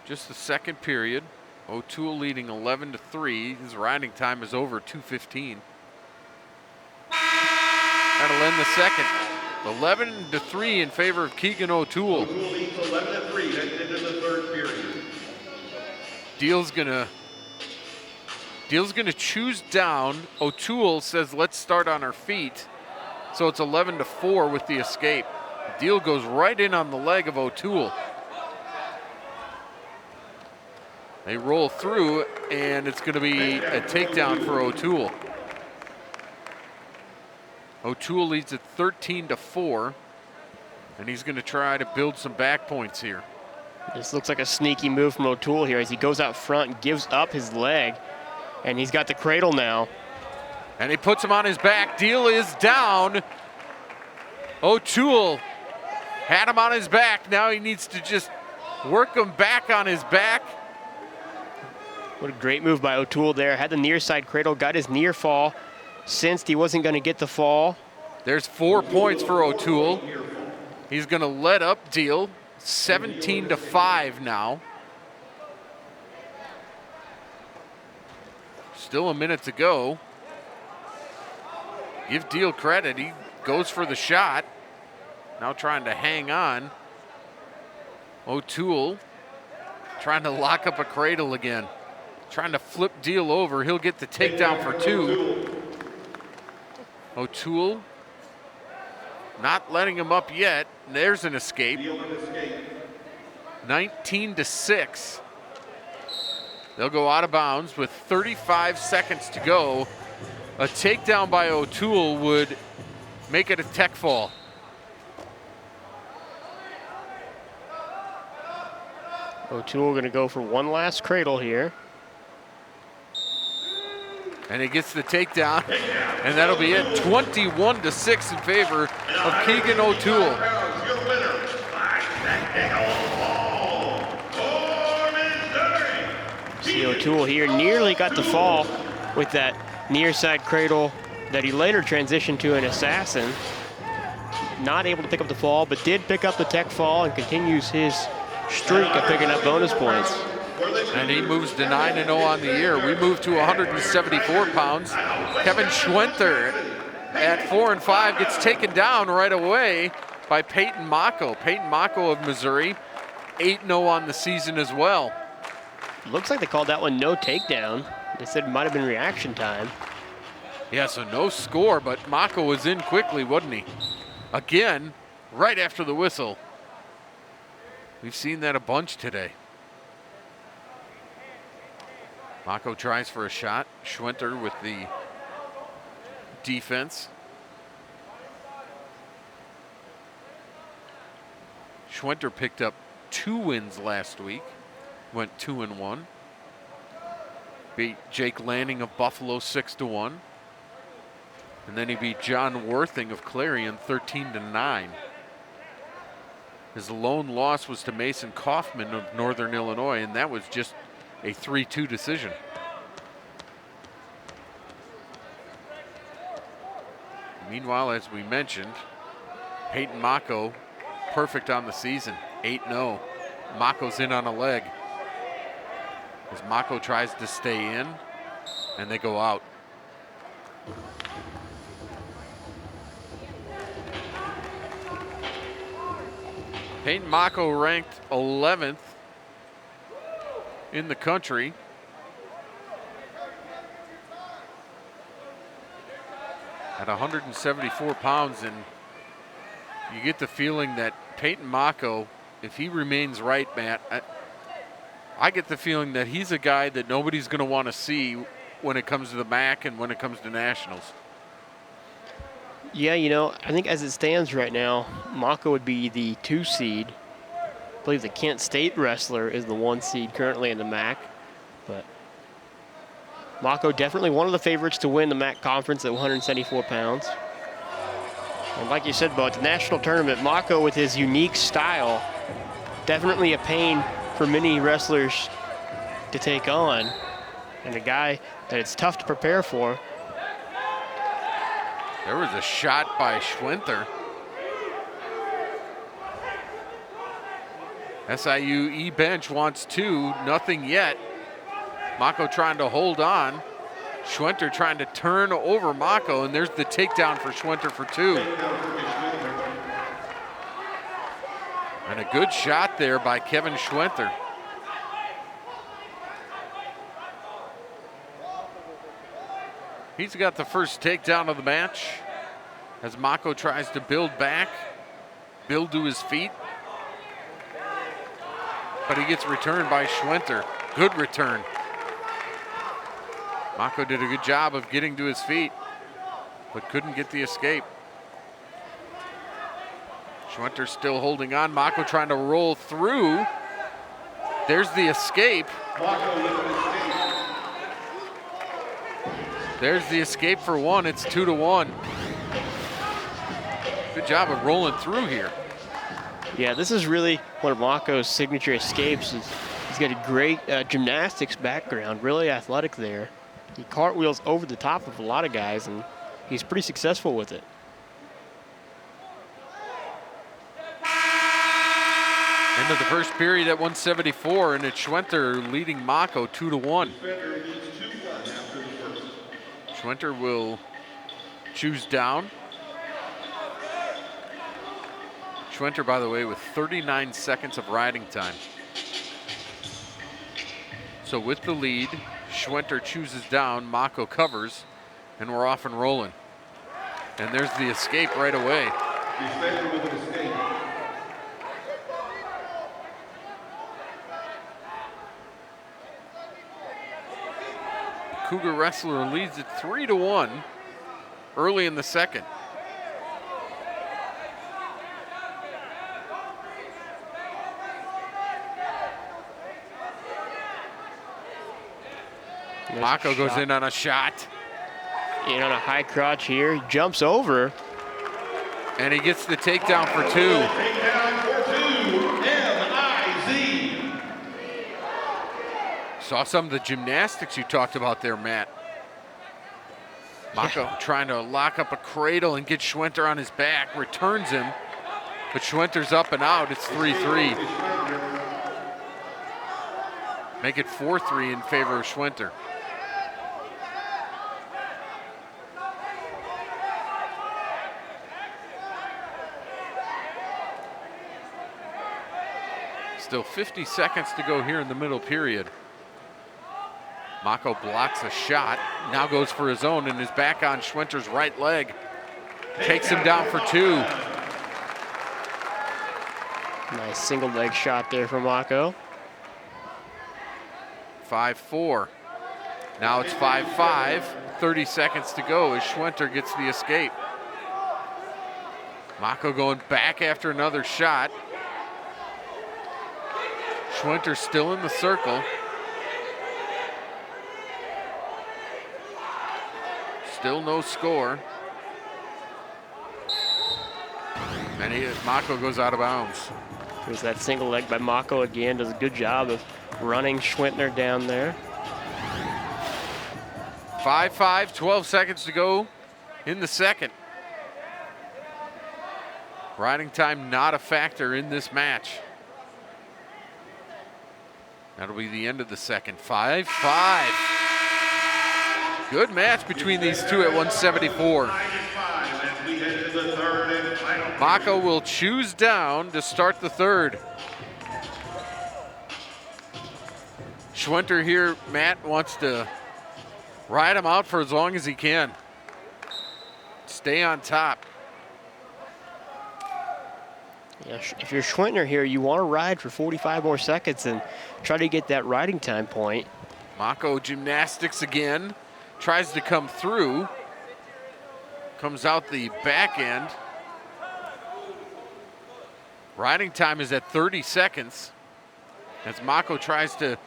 Just the second period. O'Toole leading 11-3. His riding time is over 2:15. That'll end the second. 11-3 in favor of Keegan O'Toole. O'Toole leads 11-3. That's into the third period. Deal's gonna choose down. O'Toole says, let's start on our feet. So it's 11-4 with the escape. Deal goes right in on the leg of O'Toole. They roll through, and it's going to be a takedown for O'Toole. O'Toole leads at 13-4, and he's going to try to build some back points here. This looks like a sneaky move from O'Toole here as he goes out front and gives up his leg, and he's got the cradle now. And he puts him on his back. Deal is down. O'Toole had him on his back. Now he needs to just work him back on his back. What a great move by O'Toole there. Had the near side cradle, got his near fall, sensed he wasn't going to get the fall. There's 4 points for O'Toole. He's going to let up Deal. 17-5 now. Still a minute to go. Give Deal credit. He goes for the shot. Now trying to hang on. O'Toole trying to lock up a cradle again. Trying to flip Deal over. He'll get the takedown for 2. O'Toole not letting him up yet. There's an escape. 19-6. They'll go out of bounds with 35 seconds to go. A takedown by O'Toole would make it a tech fall. O'Toole going to go for one last cradle here. And he gets the takedown, and that'll be it. 21-6 in favor of Keegan O'Toole. Your winner by technical fall. See O'Toole here nearly got the fall with that near side cradle that he later transitioned to an assassin. Not able to pick up the fall, but did pick up the tech fall and continues his streak of picking up bonus points. And he moves to 9-0 on the year. We move to 174 pounds. Kevin Schwenter at 4-5 gets taken down right away by Peyton Mako. Peyton Mako of Missouri, 8-0 on the season as well. Looks like they called that one no takedown. They said it might have been reaction time. Yeah, so no score, but Mako was in quickly, wasn't he? Again, right after the whistle. We've seen that a bunch today. Mako tries for a shot. Schwenter with the defense. Schwenter picked up 2 wins last week. Went 2-1. Beat Jake Lanning of Buffalo 6-1. And then he beat John Worthing of Clarion 13-9. His lone loss was to Mason Kaufman of Northern Illinois, and that was just a 3-2 decision. Meanwhile, as we mentioned, Peyton Mako, perfect on the season, 8-0. Mako's in on a leg. As Mako tries to stay in, and they go out. Peyton Mako ranked 11th in the country. At 174 pounds, and you get the feeling that Peyton Mako, if he remains right, Matt, I get the feeling that he's a guy that nobody's going to want to see when it comes to the MAC and when it comes to nationals. Yeah, you know, I think as it stands right now, Mako would be the 2 seed. I believe the Kent State wrestler is the 1 seed currently in the MAC. But Mako definitely one of the favorites to win the MAC conference at 174 pounds. And like you said, Bo, at the national tournament, Mako with his unique style, definitely a pain for many wrestlers to take on. And a guy that it's tough to prepare for. There was a shot by Schwenter. SIU E-bench wants 2, nothing yet. Mako trying to hold on. Schwenter trying to turn over Mako, and there's the takedown for Schwenter for 2. And a good shot there by Kevin Schwenter. He's got the first takedown of the match as Mako tries to build back, build to his feet. But he gets returned by Schwenter. Good return. Mako did a good job of getting to his feet, but couldn't get the escape. Schwenter still holding on. Mako trying to roll through. There's the escape. There's the escape for 1. It's 2-1. Good job of rolling through here. Yeah, this is really one of Mako's signature escapes. He's got a great gymnastics background, really athletic there. He cartwheels over the top of a lot of guys, and he's pretty successful with it. End of the first period at 174, and it's Schwenter leading Mako 2-1. Schwenter will choose down. Schwenter, by the way, with 39 seconds of riding time. So with the lead, Schwenter chooses down, Mako covers, and we're off and rolling. And there's the escape right away. Cougar wrestler leads it 3-1 early in the second. Mako goes in on a shot. In on a high crotch here, he jumps over. And he gets the takedown for 2. Takedown for 2, M-I-Z. Saw some of the gymnastics you talked about there, Matt. Mako trying to lock up a cradle and get Schwenter on his back, returns him, but Schwenter's up and out. It's 3-3. Make it 4-3 in favor of Schwenter. Still 50 seconds to go here in the middle period. Mako blocks a shot, now goes for his own and is back on Schwenter's right leg. Takes him down for 2. Nice single leg shot there from Mako. 5-4. Now it's 5-5. 30 seconds to go as Schwenter gets the escape. Mako going back after another shot. Schwenter still in the circle. Still no score. And Mako goes out of bounds. There's that single leg by Mako again. Does a good job of running Schwenter down there. 5-5, 12 seconds to go in the second. Riding time not a factor in this match. That'll be the end of the second. 5-5. Good match between these two at 174. Mako will choose down to start the third. Schwenter here, Matt, wants to ride him out for as long as he can. Stay on top. Yeah, if you're Schwenter here, you want to ride for 45 more seconds and try to get that riding time point. Mako gymnastics again. Tries to come through. Comes out the back end. Riding time is at 30 seconds. As Mako tries to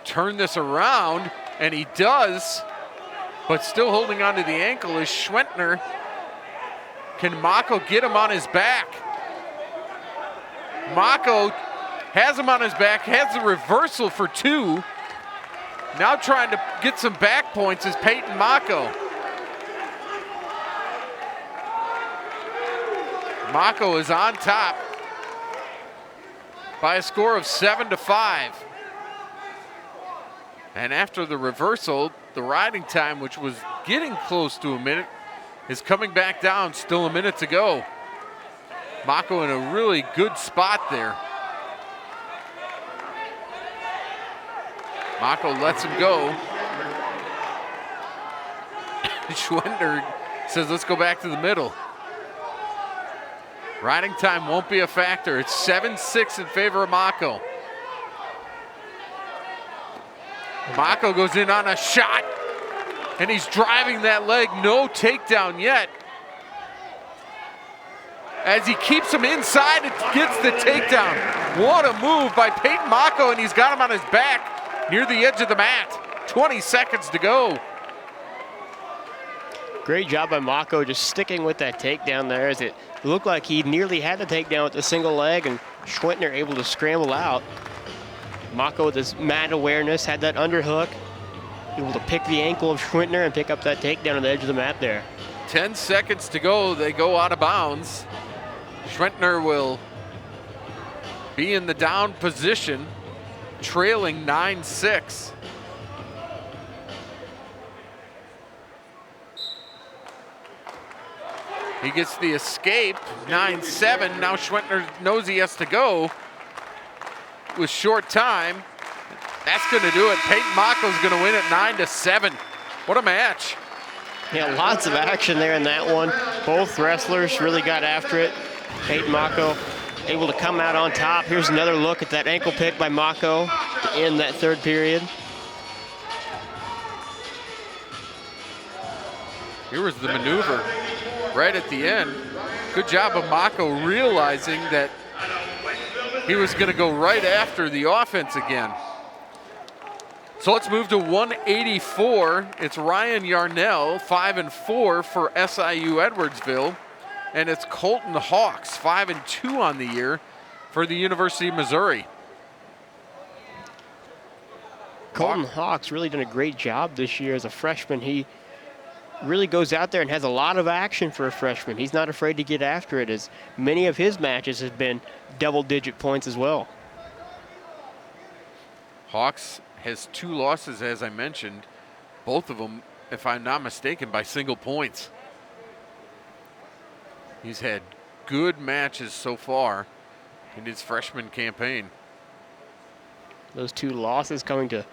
turn this around, and he does, but still holding on to the ankle is Schwenter. Can Mako get him on his back? Mako has him on his back, has the reversal for 2. Now trying to get some back points is Peyton Mako. Mako is on top. by a score of 7-5. And after the reversal, the riding time, which was getting close to a minute, is coming back down, still a minute to go. Mako in a really good spot there. Mako lets him go. Schwendner says, let's go back to the middle. Riding time won't be a factor. It's 7-6 in favor of Mako. Mako goes in on a shot, and he's driving that leg. No takedown yet. As he keeps him inside, it gets the takedown. What a move by Peyton Mako, and he's got him on his back near the edge of the mat. 20 seconds to go. Great job by Mako just sticking with that takedown there, as it looked like he nearly had the takedown with a single leg, and Schwentner able to scramble out. Mako with his mat awareness had that underhook, able to pick the ankle of Schwentner and pick up that takedown on the edge of the mat there. 10 seconds to go, they go out of bounds. Schwentner will be in the down position, trailing 9-6. He gets the escape, 9-7. Now Schwentner knows he has to go with short time. That's going to do it. Peyton Mako's going to win it 9-7. What a match. Yeah, lots of action there in that one. Both wrestlers really got after it. Peyton Mako able to come out on top. Here's another look at that ankle pick by Mako to end that third period. Here was the maneuver right at the end. Good job of Mako realizing that he was going to go right after the offense again. So let's move to 184. It's Ryan Yarnell, 5-4 for SIU Edwardsville. And it's Colton Hawks, 5-2 on the year for the University of Missouri. Colton Hawks really done a great job this year as a freshman. He really goes out there and has a lot of action for a freshman. He's not afraid to get after it, as many of his matches have been double-digit points as well. Hawks has 2 losses, as I mentioned, both of them, if I'm not mistaken, by single points. He's had good matches so far in his freshman campaign. Those 2 losses coming to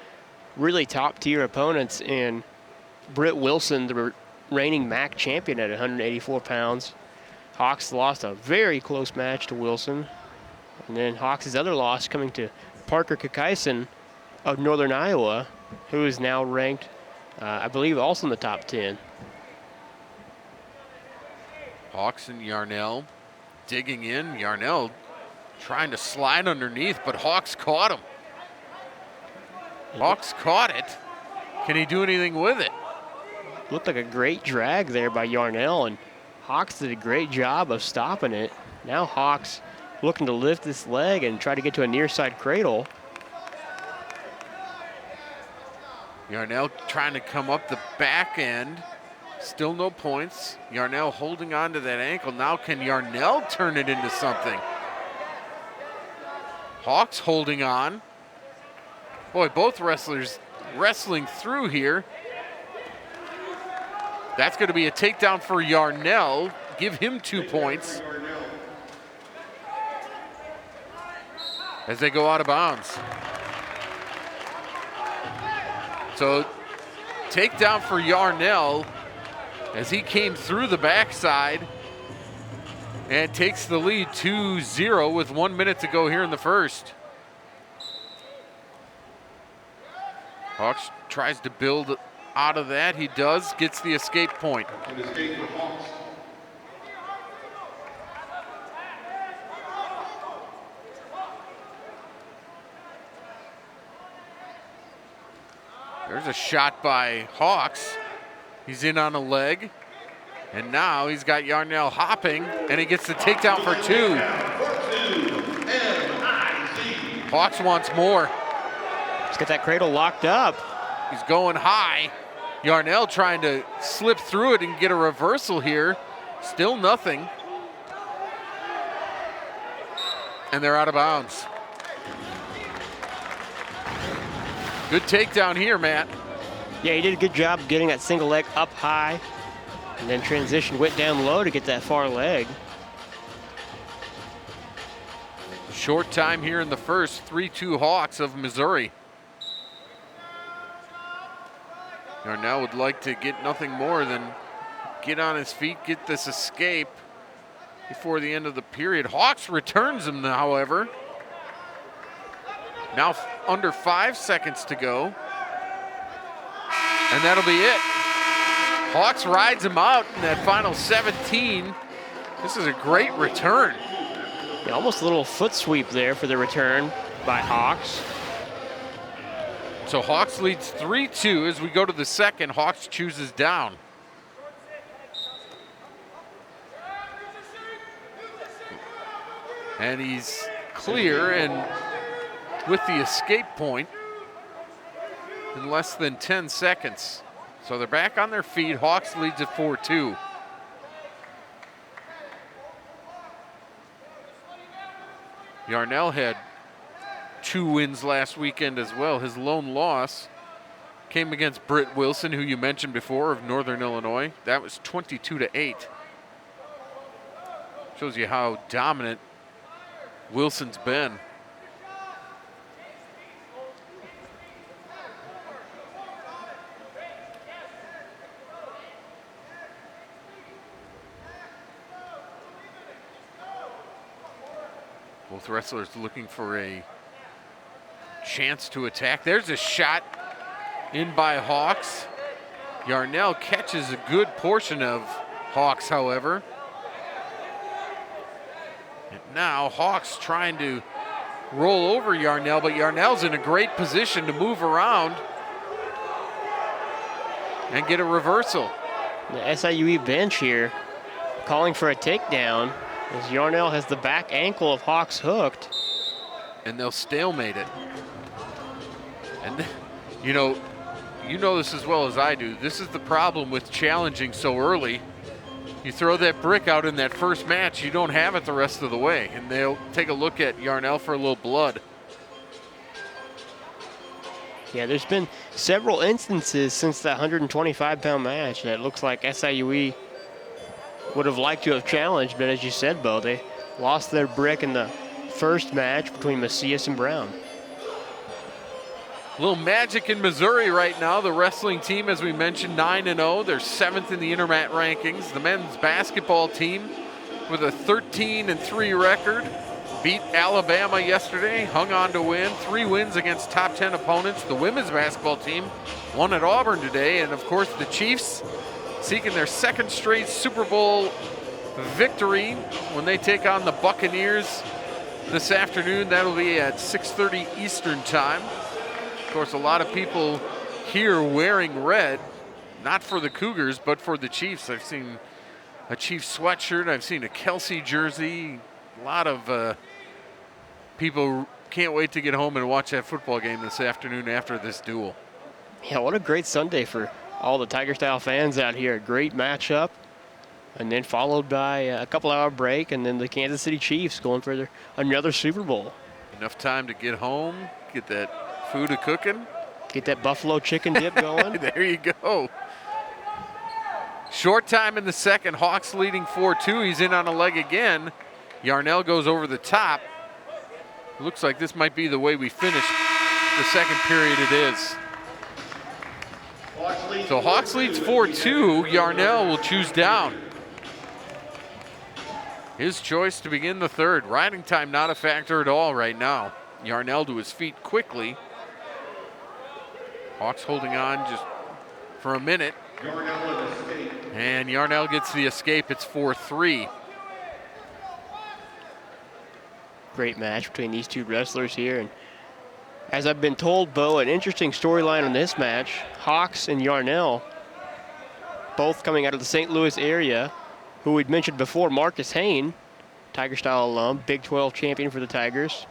really top-tier opponents in Britt Wilson, the reigning MAC champion at 184 pounds. Hawks lost a very close match to Wilson. And then Hawks' other loss coming to Parker Kakaisen of Northern Iowa, who is now ranked, I believe, also in the top 10. Hawks and Yarnell digging in. Yarnell trying to slide underneath, but Hawks caught him. Hawks caught it. Can he do anything with it? Looked like a great drag there by Yarnell, and Hawks did a great job of stopping it. Now Hawks looking to lift this leg and try to get to a near side cradle. Yarnell trying to come up the back end. Still no points. Yarnell holding on to that ankle. Now can Yarnell turn it into something? Hawks holding on. Boy, both wrestlers wrestling through here. That's going to be a takedown for Yarnell. Give him 2 points as they go out of bounds. So takedown for Yarnell as he came through the backside and takes the lead 2-0 with 1 minute to go here in the first. Hawks tries to build out of that. He does, gets the escape point. There's a shot by Hawks. He's in on a leg. And now he's got Yarnell hopping, and he gets the takedown for 2. Hawks wants more. Let's get that cradle locked up. He's going high. Yarnell trying to slip through it and get a reversal here. Still nothing. And they're out of bounds. Good takedown here, Matt. Yeah, he did a good job getting that single leg up high, and then transition went down low to get that far leg. Short time here in the first, 3-2 Hawks of Missouri. Yarnell would like to get nothing more than get on his feet, get this escape before the end of the period. Hawks returns him, however. Now under 5 seconds to go. And that'll be it. Hawks rides him out in that final 17. This is a great return. Yeah, almost a little foot sweep there for the return by Hawks. So Hawks leads 3-2 as we go to the second. Hawks chooses down. And he's clear and with the escape point in less than 10 seconds. So they're back on their feet. Hawks leads at 4-2. Yarnell had 2 wins last weekend as well. His lone loss came against Britt Wilson, who you mentioned before, of Northern Illinois. That was 22-8. Shows you how dominant Wilson's been. Both wrestlers looking for a chance to attack. There's a shot in by Hawks. Yarnell catches a good portion of Hawks, however. And now Hawks trying to roll over Yarnell, but Yarnell's in a great position to move around and get a reversal. The SIU bench here calling for a takedown as Yarnell has the back ankle of Hawks hooked. And they'll stalemate it. And you know this as well as I do. This is the problem with challenging so early. You throw that brick out in that first match, you don't have it the rest of the way. And they'll take a look at Yarnell for a little blood. Yeah, there's been several instances since that 125-pound match that looks like SIUE would have liked to have challenged, but as you said, Bo, they lost their brick in the first match between Macias and Brown. A little magic in Missouri right now. The wrestling team, as we mentioned, 9-0. They're 7th in the Intermat rankings. The men's basketball team with a 13-3 record. Beat Alabama yesterday, hung on to win. 3 wins against top 10 opponents. The women's basketball team won at Auburn today. And of course, the Chiefs seeking their 2nd straight Super Bowl victory when they take on the Buccaneers this afternoon. That'll be at 6:30 Eastern time. Of course, a lot of people here wearing red, not for the Cougars, but for the Chiefs. I've seen a Chiefs sweatshirt. I've seen a Kelsey jersey. A lot of people can't wait to get home and watch that football game this afternoon after this duel. Yeah, what a great Sunday for all the Tiger Style fans out here. A great matchup, and then followed by a couple-hour break, and then the Kansas City Chiefs going for another Super Bowl. Enough time to get home, get that food a-cooking. Get that buffalo chicken dip going. There you go. Short time in the second. Hawks leading 4-2. He's in on a leg again. Yarnell goes over the top. Looks like this might be the way we finish the second period. It is. So Hawks leads 4-2. Yarnell will choose down. His choice to begin the third. Riding time not a factor at all right now. Yarnell to his feet quickly. Hawks holding on just for a minute. And Yarnell gets the escape. It's 4-3. Great match between these two wrestlers here. And as I've been told, Bo, an interesting storyline on this match. Hawks and Yarnell, both coming out of the St. Louis area, who we'd mentioned before, Marcus Hain, Tiger Style alum, Big 12 champion for the Tigers,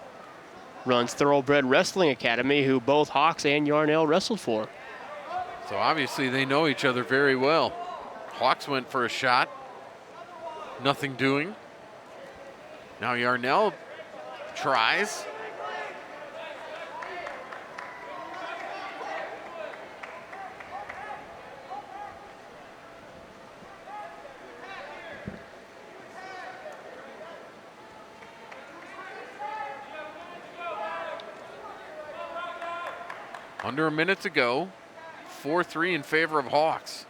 runs Thoroughbred Wrestling Academy, who both Hawks and Yarnell wrestled for. So obviously they know each other very well. Hawks went for a shot. Nothing doing. Now Yarnell tries. Under a minute to go. 4-3 in favor of Hawks.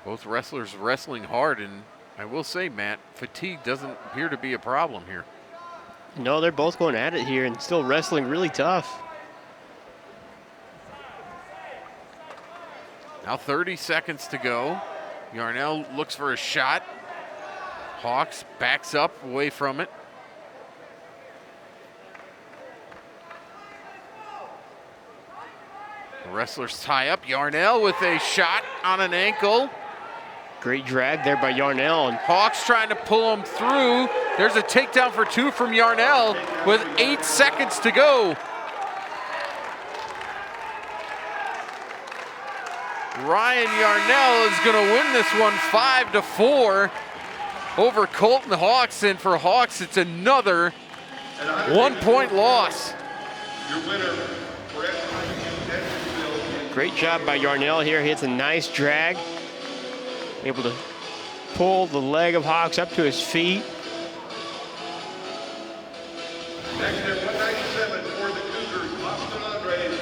Both wrestlers wrestling hard, and I will say, Matt, fatigue doesn't appear to be a problem here. No, they're both going at it here and still wrestling really tough. Now 30 seconds to go. Yarnell looks for a shot. Hawks backs up away from it. The wrestlers tie up. Yarnell with a shot on an ankle. Great drag there by Yarnell. And Hawks trying to pull him through. There's a takedown for 2 from Yarnell with 8 seconds to go. Ryan Yarnell is going to win this one 5-4 over Colton Hawks. And for Hawks, it's another 1-point loss. Your winner for SIU Edwardsville. great job by Yarnell here. He hits a nice drag. Able to pull the leg of Hawks up to his feet. Next at 197 for the Cougars, Austin Andres.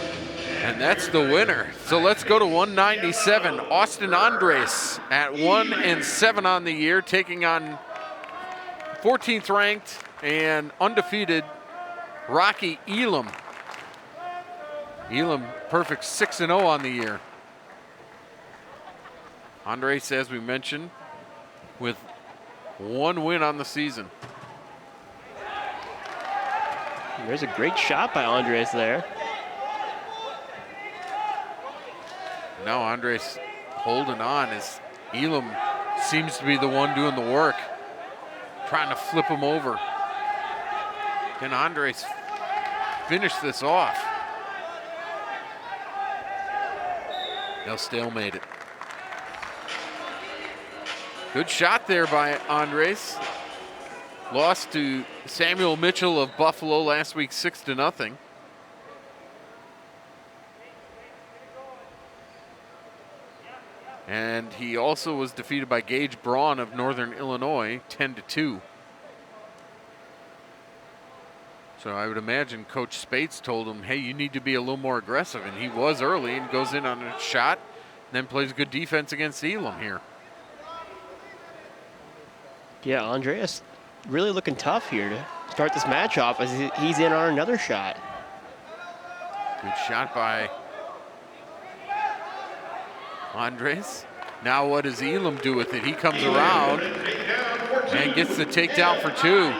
And that's the winner. So let's go to 197. Austin Andres at 1-7 on the year, taking on 14th ranked and undefeated Rocky Elam. Elam perfect 6-0 on the year. Andres, as we mentioned, with 1 win on the season. There's a great shot by Andres there. Now Andres holding on as Elam seems to be the one doing the work, trying to flip him over. Can Andres finish this off? They'll stalemate it. Good shot there by Andres. Lost to Samuel Mitchell of Buffalo last week 6-0. And he also was defeated by Gage Braun of Northern Illinois 10-2. So I would imagine Coach Spates told him, hey, you need to be a little more aggressive. And he was early and goes in on a shot, then plays good defense against Elam here. Yeah, Andreas really looking tough here to start this match off as he's in on another shot. Good shot by Andres. Now what does Elam do with it? He comes around and gets the takedown for 2.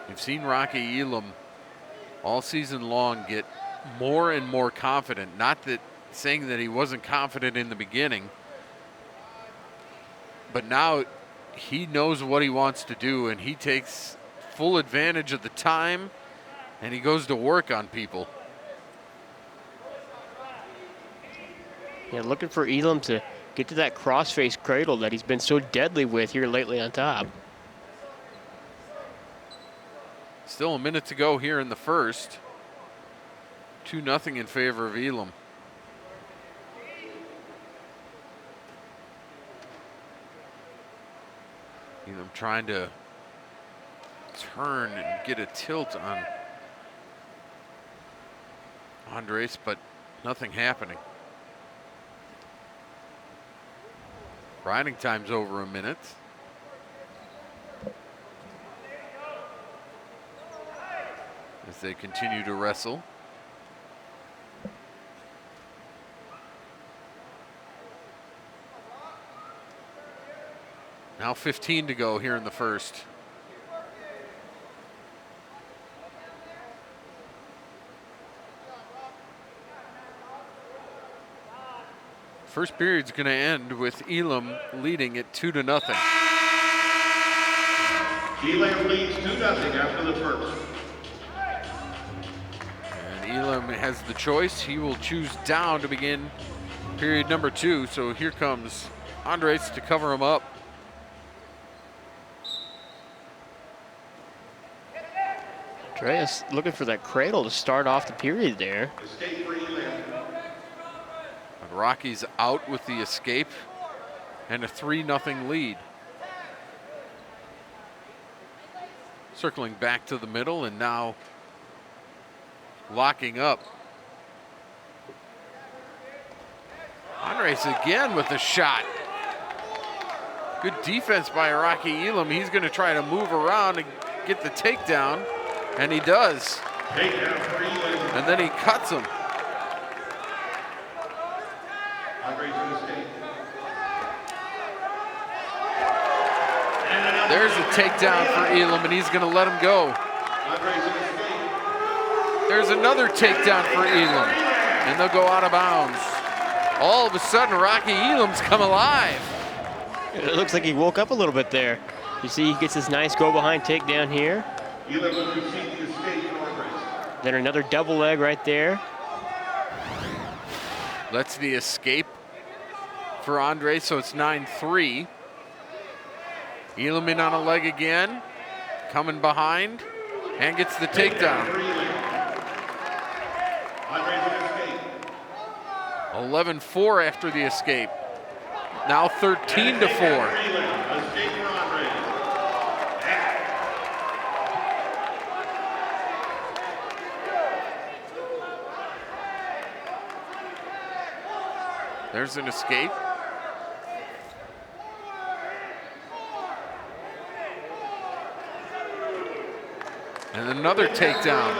We've seen Rocky Elam all season long get more and more confident. Not that saying that he wasn't confident in the beginning, but now he knows what he wants to do and he takes full advantage of the time and he goes to work on people. Yeah, looking for Elam to get to that crossface cradle that he's been so deadly with here lately on top. Still a minute to go here in the first. 2-0 in favor of Elam. Elam trying to turn and get a tilt on Andres, but nothing happening. Riding time's over a minute. As they continue to wrestle. Now 15 to go here in the first. First period's going to end with Elam leading at 2-0. Elam leads 2-0 after the first. And Elam has the choice. He will choose down to begin period number 2. So here comes Andres to cover him up. Andreas looking for that cradle to start off the period there. Escape for Elam. Rockies out with the escape and a 3-0 lead. Circling back to the middle and now locking up. Andres again with a shot. Good defense by Rocky Elam. He's going to try to move around and get the takedown, and he does. And then he cuts him. There's a takedown for Elam, and he's going to let him go. There's another takedown for Elam, and they'll go out of bounds. All of a sudden, Rocky Elam's come alive. It looks like he woke up a little bit there. You see he gets this nice go-behind takedown here. Then another double leg right there. Lets the escape for Andres, so it's 9-3. Elam in on a leg again, coming behind, and gets the takedown. 11-4 after the escape. Now 13-4. There's an escape. And another takedown.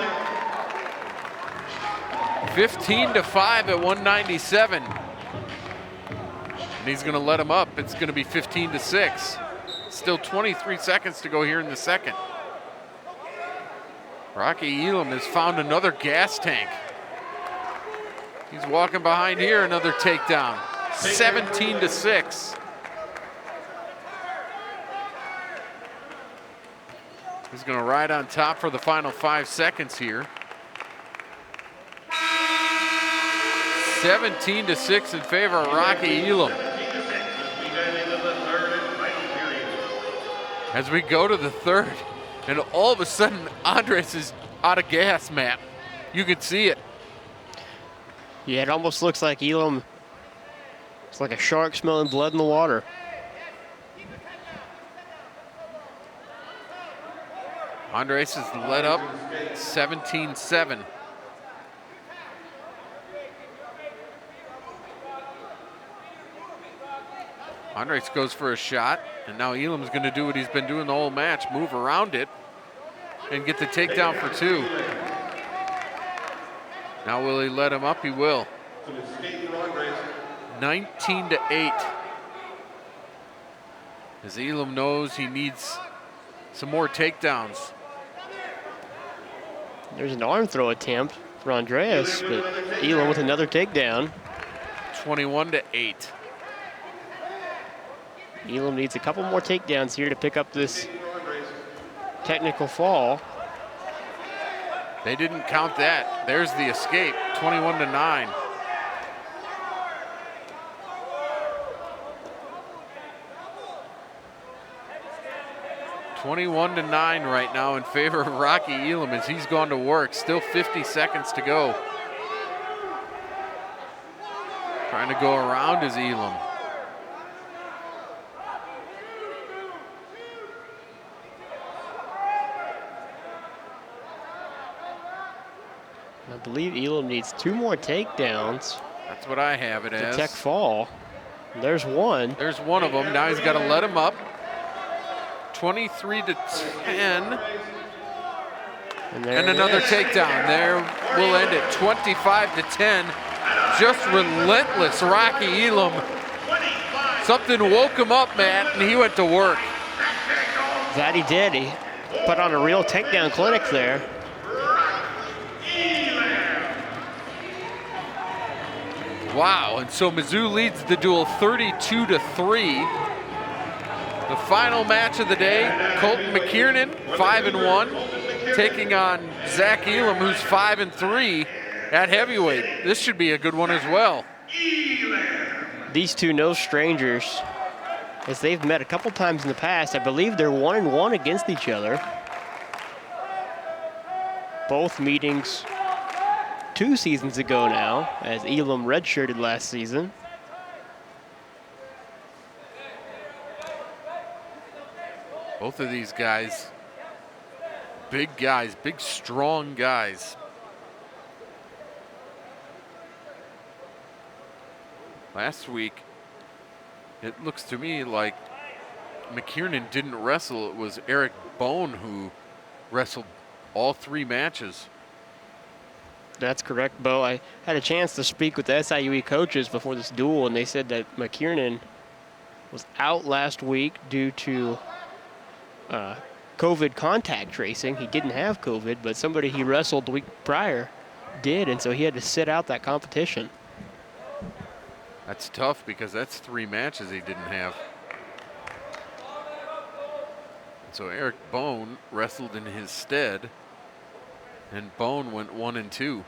15-5 at 197. And he's going to let him up. It's going to be 15-6. Still 23 seconds to go here in the second. Rocky Elam has found another gas tank. He's walking behind here, another takedown. 17-6. He's going to ride on top for the final 5 seconds here. 17-6 in favor of Rocky Elam. As we go to the third, and all of a sudden, Andres is out of gas, Matt. You can see it. Yeah, it almost looks like Elam, it's like a shark smelling blood in the water. Andres is led up 17-7. Andres goes for a shot, and now Elam's going to do what he's been doing the whole match, move around it and get the takedown for 2. Now will he let him up? He will. 19-8. As Elam knows he needs some more takedowns. There's an arm throw attempt for Andreas, but Elam with another takedown. 21-8. Elam needs a couple more takedowns here to pick up this technical fall. They didn't count that. There's the escape, 21-9. (21-9) right now in favor of Rocky Elam as he's gone to work. Still 50 seconds to go. Trying to go around is Elam. I believe Elam needs 2 more takedowns. That's what I have it as. To tech fall. There's one. There's one of them. Now he's got to let him up. 23-10. And another takedown. There we'll end it. 25-10. Just relentless Rocky Elam. Something woke him up, Matt, and he went to work. That he did. He put on a real takedown clinic there. Wow, and so Mizzou leads the duel 32-3. The final match of the day, Colton McKiernan, 5-1, taking on Zach Elam, who's 5-3 at heavyweight. This should be a good one as well. These two no strangers, as they've met a couple times in the past. I believe they're 1-1 against each other. Both meetings 2 seasons ago now, as Elam redshirted last season. Both of these guys, big, strong guys. Last week, it looks to me like McKiernan didn't wrestle. It was Eric Bone who wrestled all 3 matches. That's correct, Bo. I had a chance to speak with the SIUE coaches before this duel, and they said that McKiernan was out last week due to COVID contact tracing. He didn't have COVID, but somebody he wrestled the week prior did, and so he had to sit out that competition. That's tough because that's 3 matches he didn't have. So Eric Bone wrestled in his stead, and Bone went 1-2.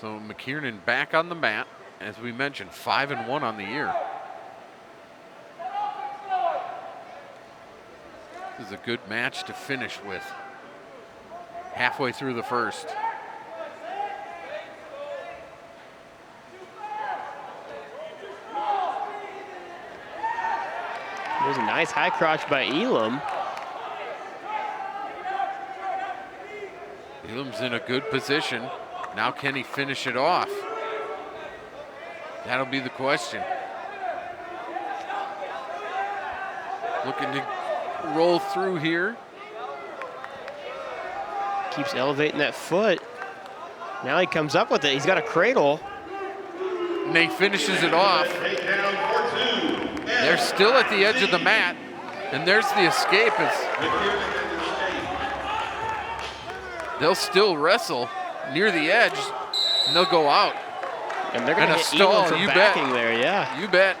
So McKiernan back on the mat, as we mentioned, 5-1 on the year. This is a good match to finish with. Halfway through the first. There's a nice high crotch by Elam. Elam's in a good position. Now can he finish it off? That'll be the question. Looking to roll through here. Keeps elevating that foot. Now he comes up with it. He's got a cradle. Nate finishes it off. They're still at the edge of the mat, and there's the escape. They'll still wrestle near the edge, and they'll go out. And they're going to hit Elam for backing there, yeah. You bet.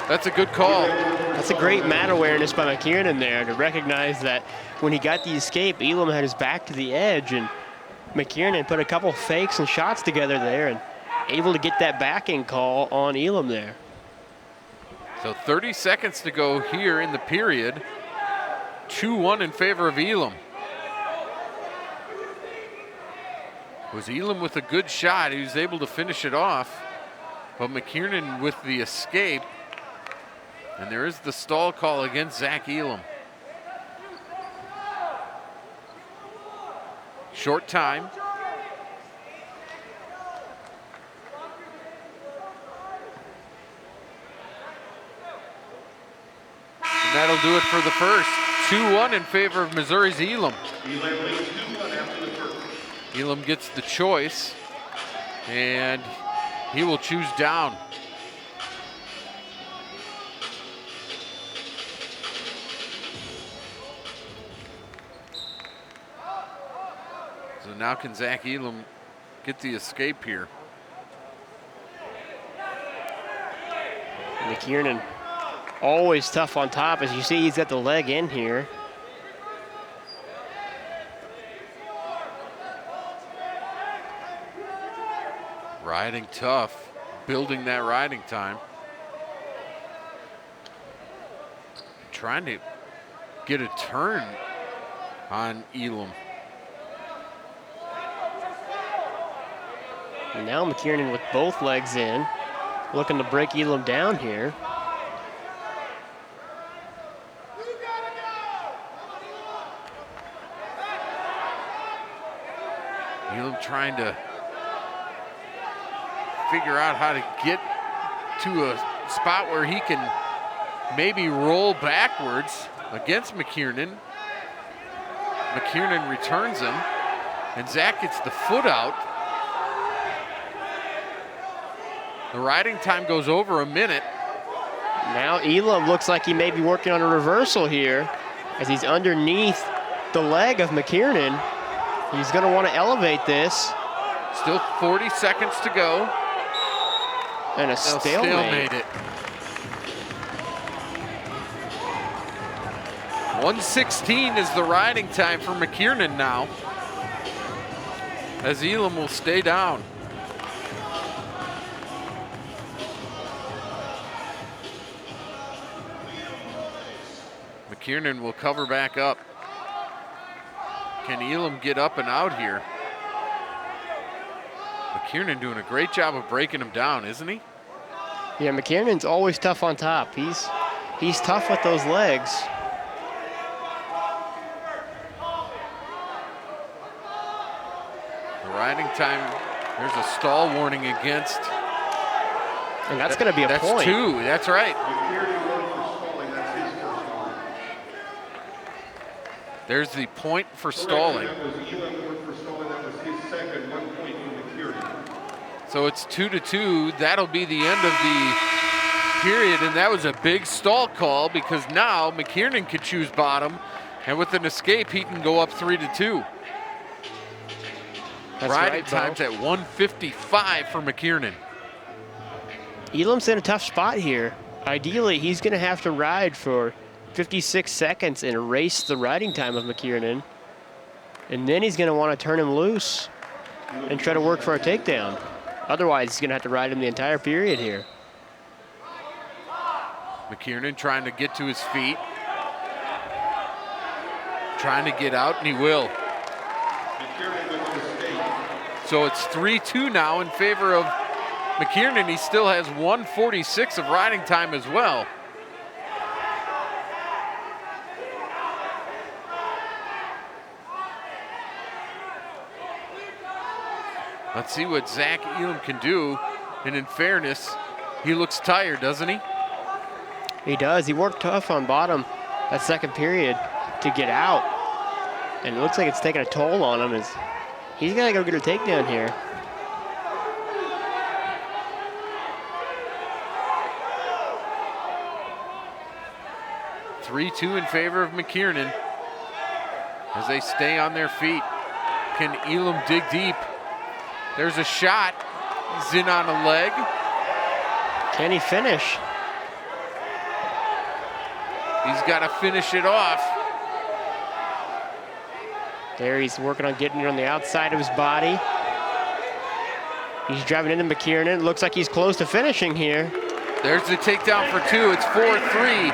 That's a good call. That's a great mat awareness by McKiernan there to recognize that when he got the escape, Elam had his back to the edge, and McKiernan put a couple fakes and shots together there and able to get that backing call on Elam there. So 30 seconds to go here in the period. 2-1 in favor of Elam. Was Elam with a good shot. He was able to finish it off. But McKiernan with the escape. And there is the stall call against Zach Elam. Short time. And that'll do it for the first. 2-1 in favor of Missouri's Elam. Elam gets the choice, and he will choose down. So now can Zach Elam get the escape here? McKiernan always tough on top. As you see, he's got the leg in here. Riding tough, building that riding time. Trying to get a turn on Elam. And now McKiernan with both legs in, looking to break Elam down here. Elam trying to figure out how to get to a spot where he can maybe roll backwards against McKiernan. McKiernan returns him, and Zach gets the foot out. The riding time goes over a minute. Now Elam looks like he may be working on a reversal here as he's underneath the leg of McKiernan. He's going to want to elevate this. Still 40 seconds to go. And a stalemate. It. 1:16 is the riding time for McKiernan now, as Elam will stay down. McKiernan will cover back up. Can Elam get up and out here? McKiernan doing a great job of breaking him down, isn't he? Yeah, McKiernan's always tough on top. He's tough with those legs. The riding time, there's a stall warning against. And that's going to be a that's point. That's 2, that's right. There's the point for stalling. That was Elam Wood for stalling. That was his second, 1 point for McKiernan. So it's 2-2. That'll be the end of the period, and that was a big stall call because now McKiernan can choose bottom, and with an escape, he can go up 3-2. That's Riding right, time's at 1:55 for McKiernan. Elam's in a tough spot here. Ideally, he's going to have to ride for 56 seconds and erase the riding time of McKiernan. And then he's going to want to turn him loose and try to work for a takedown. Otherwise, he's going to have to ride him the entire period here. McKiernan trying to get to his feet. Trying to get out, and he will. So it's 3-2 now in favor of McKiernan. He still has 1:46 of riding time as well. Let's see what Zach Elam can do. And in fairness, he looks tired, doesn't he? He does. He worked tough on bottom that second period to get out. And it looks like it's taking a toll on him. He's got to go get a takedown here. (3-2) in favor of McKiernan as they stay on their feet. Can Elam dig deep? There's a shot. He's in on a leg. Can he finish? He's got to finish it off. There he's working on getting it on the outside of his body. He's driving into McKiernan. Looks like he's close to finishing here. There's the takedown for 2. It's 4-3.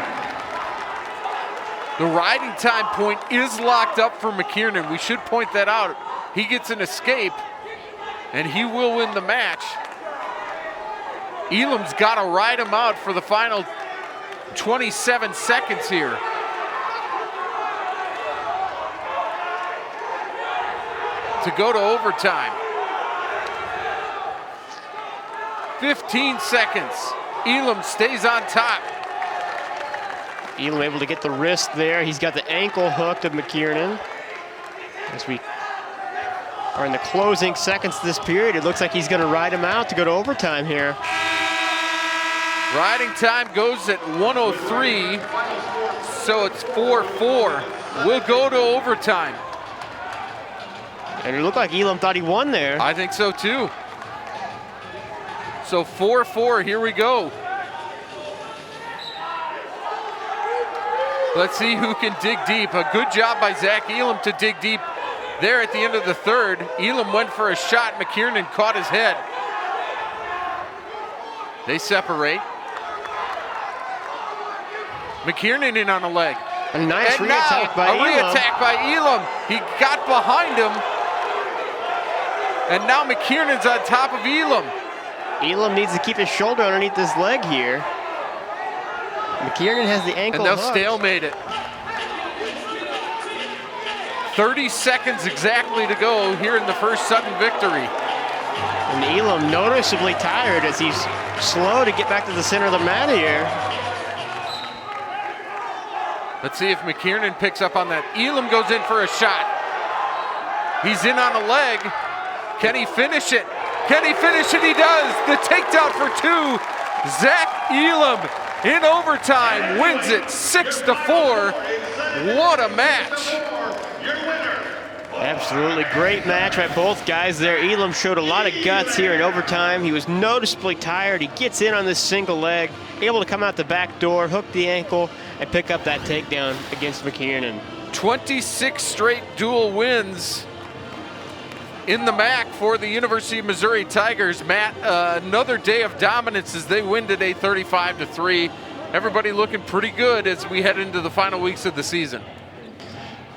The riding time point is locked up for McKiernan. We should point that out. He gets an escape, and he will win the match. Elam's got to ride him out for the final 27 seconds here. To go to overtime. 15 seconds. Elam stays on top. Elam able to get the wrist there. He's got the ankle hooked of McKiernan. As we are in the closing seconds of this period, it looks like he's going to ride him out to go to overtime here. Riding time goes at 1:03, so it's 4-4. We'll go to overtime. And it looked like Elam thought he won there. I think so too. So 4-4, here we go. Let's see who can dig deep. A good job by Zach Elam to dig deep there at the end of the third. Elam went for a shot. McKiernan caught his head. They separate. McKiernan in on a leg. A nice and re-attack by a Elam. re-attack by Elam. He got behind him. And now McKiernan's on top of Elam. Elam needs to keep his shoulder underneath this leg here. McKiernan has the ankle And they'll hooked. stalemate it. 30 seconds exactly to go here in the first sudden victory. And Elam noticeably tired as he's slow to get back to the center of the mat here. Let's see if McKiernan picks up on that. Elam goes in for a shot. He's in on a leg. Can he finish it? Can he finish it? He does. The takedown for 2. Zach Elam in overtime wins it 6-4. What a match. Absolutely great match by both guys there. Elam showed a lot of guts here in overtime. He was noticeably tired. He gets in on this single leg, able to come out the back door, hook the ankle, and pick up that takedown against McKiernan. 26 straight dual wins in the MAC for the University of Missouri Tigers. Matt, another day of dominance as they win today 35-3. Everybody looking pretty good as we head into the final weeks of the season.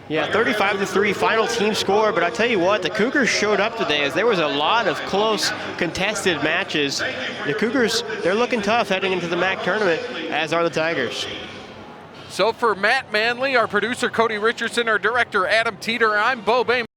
Yeah, 35-3 final team score, but I tell you what, the Cougars showed up today as there was a lot of close contested matches. The Cougars, they're looking tough heading into the MAC tournament, as are the Tigers. So for Matt Manley, our producer Cody Richardson, our director Adam Teeter, I'm Bo Bain.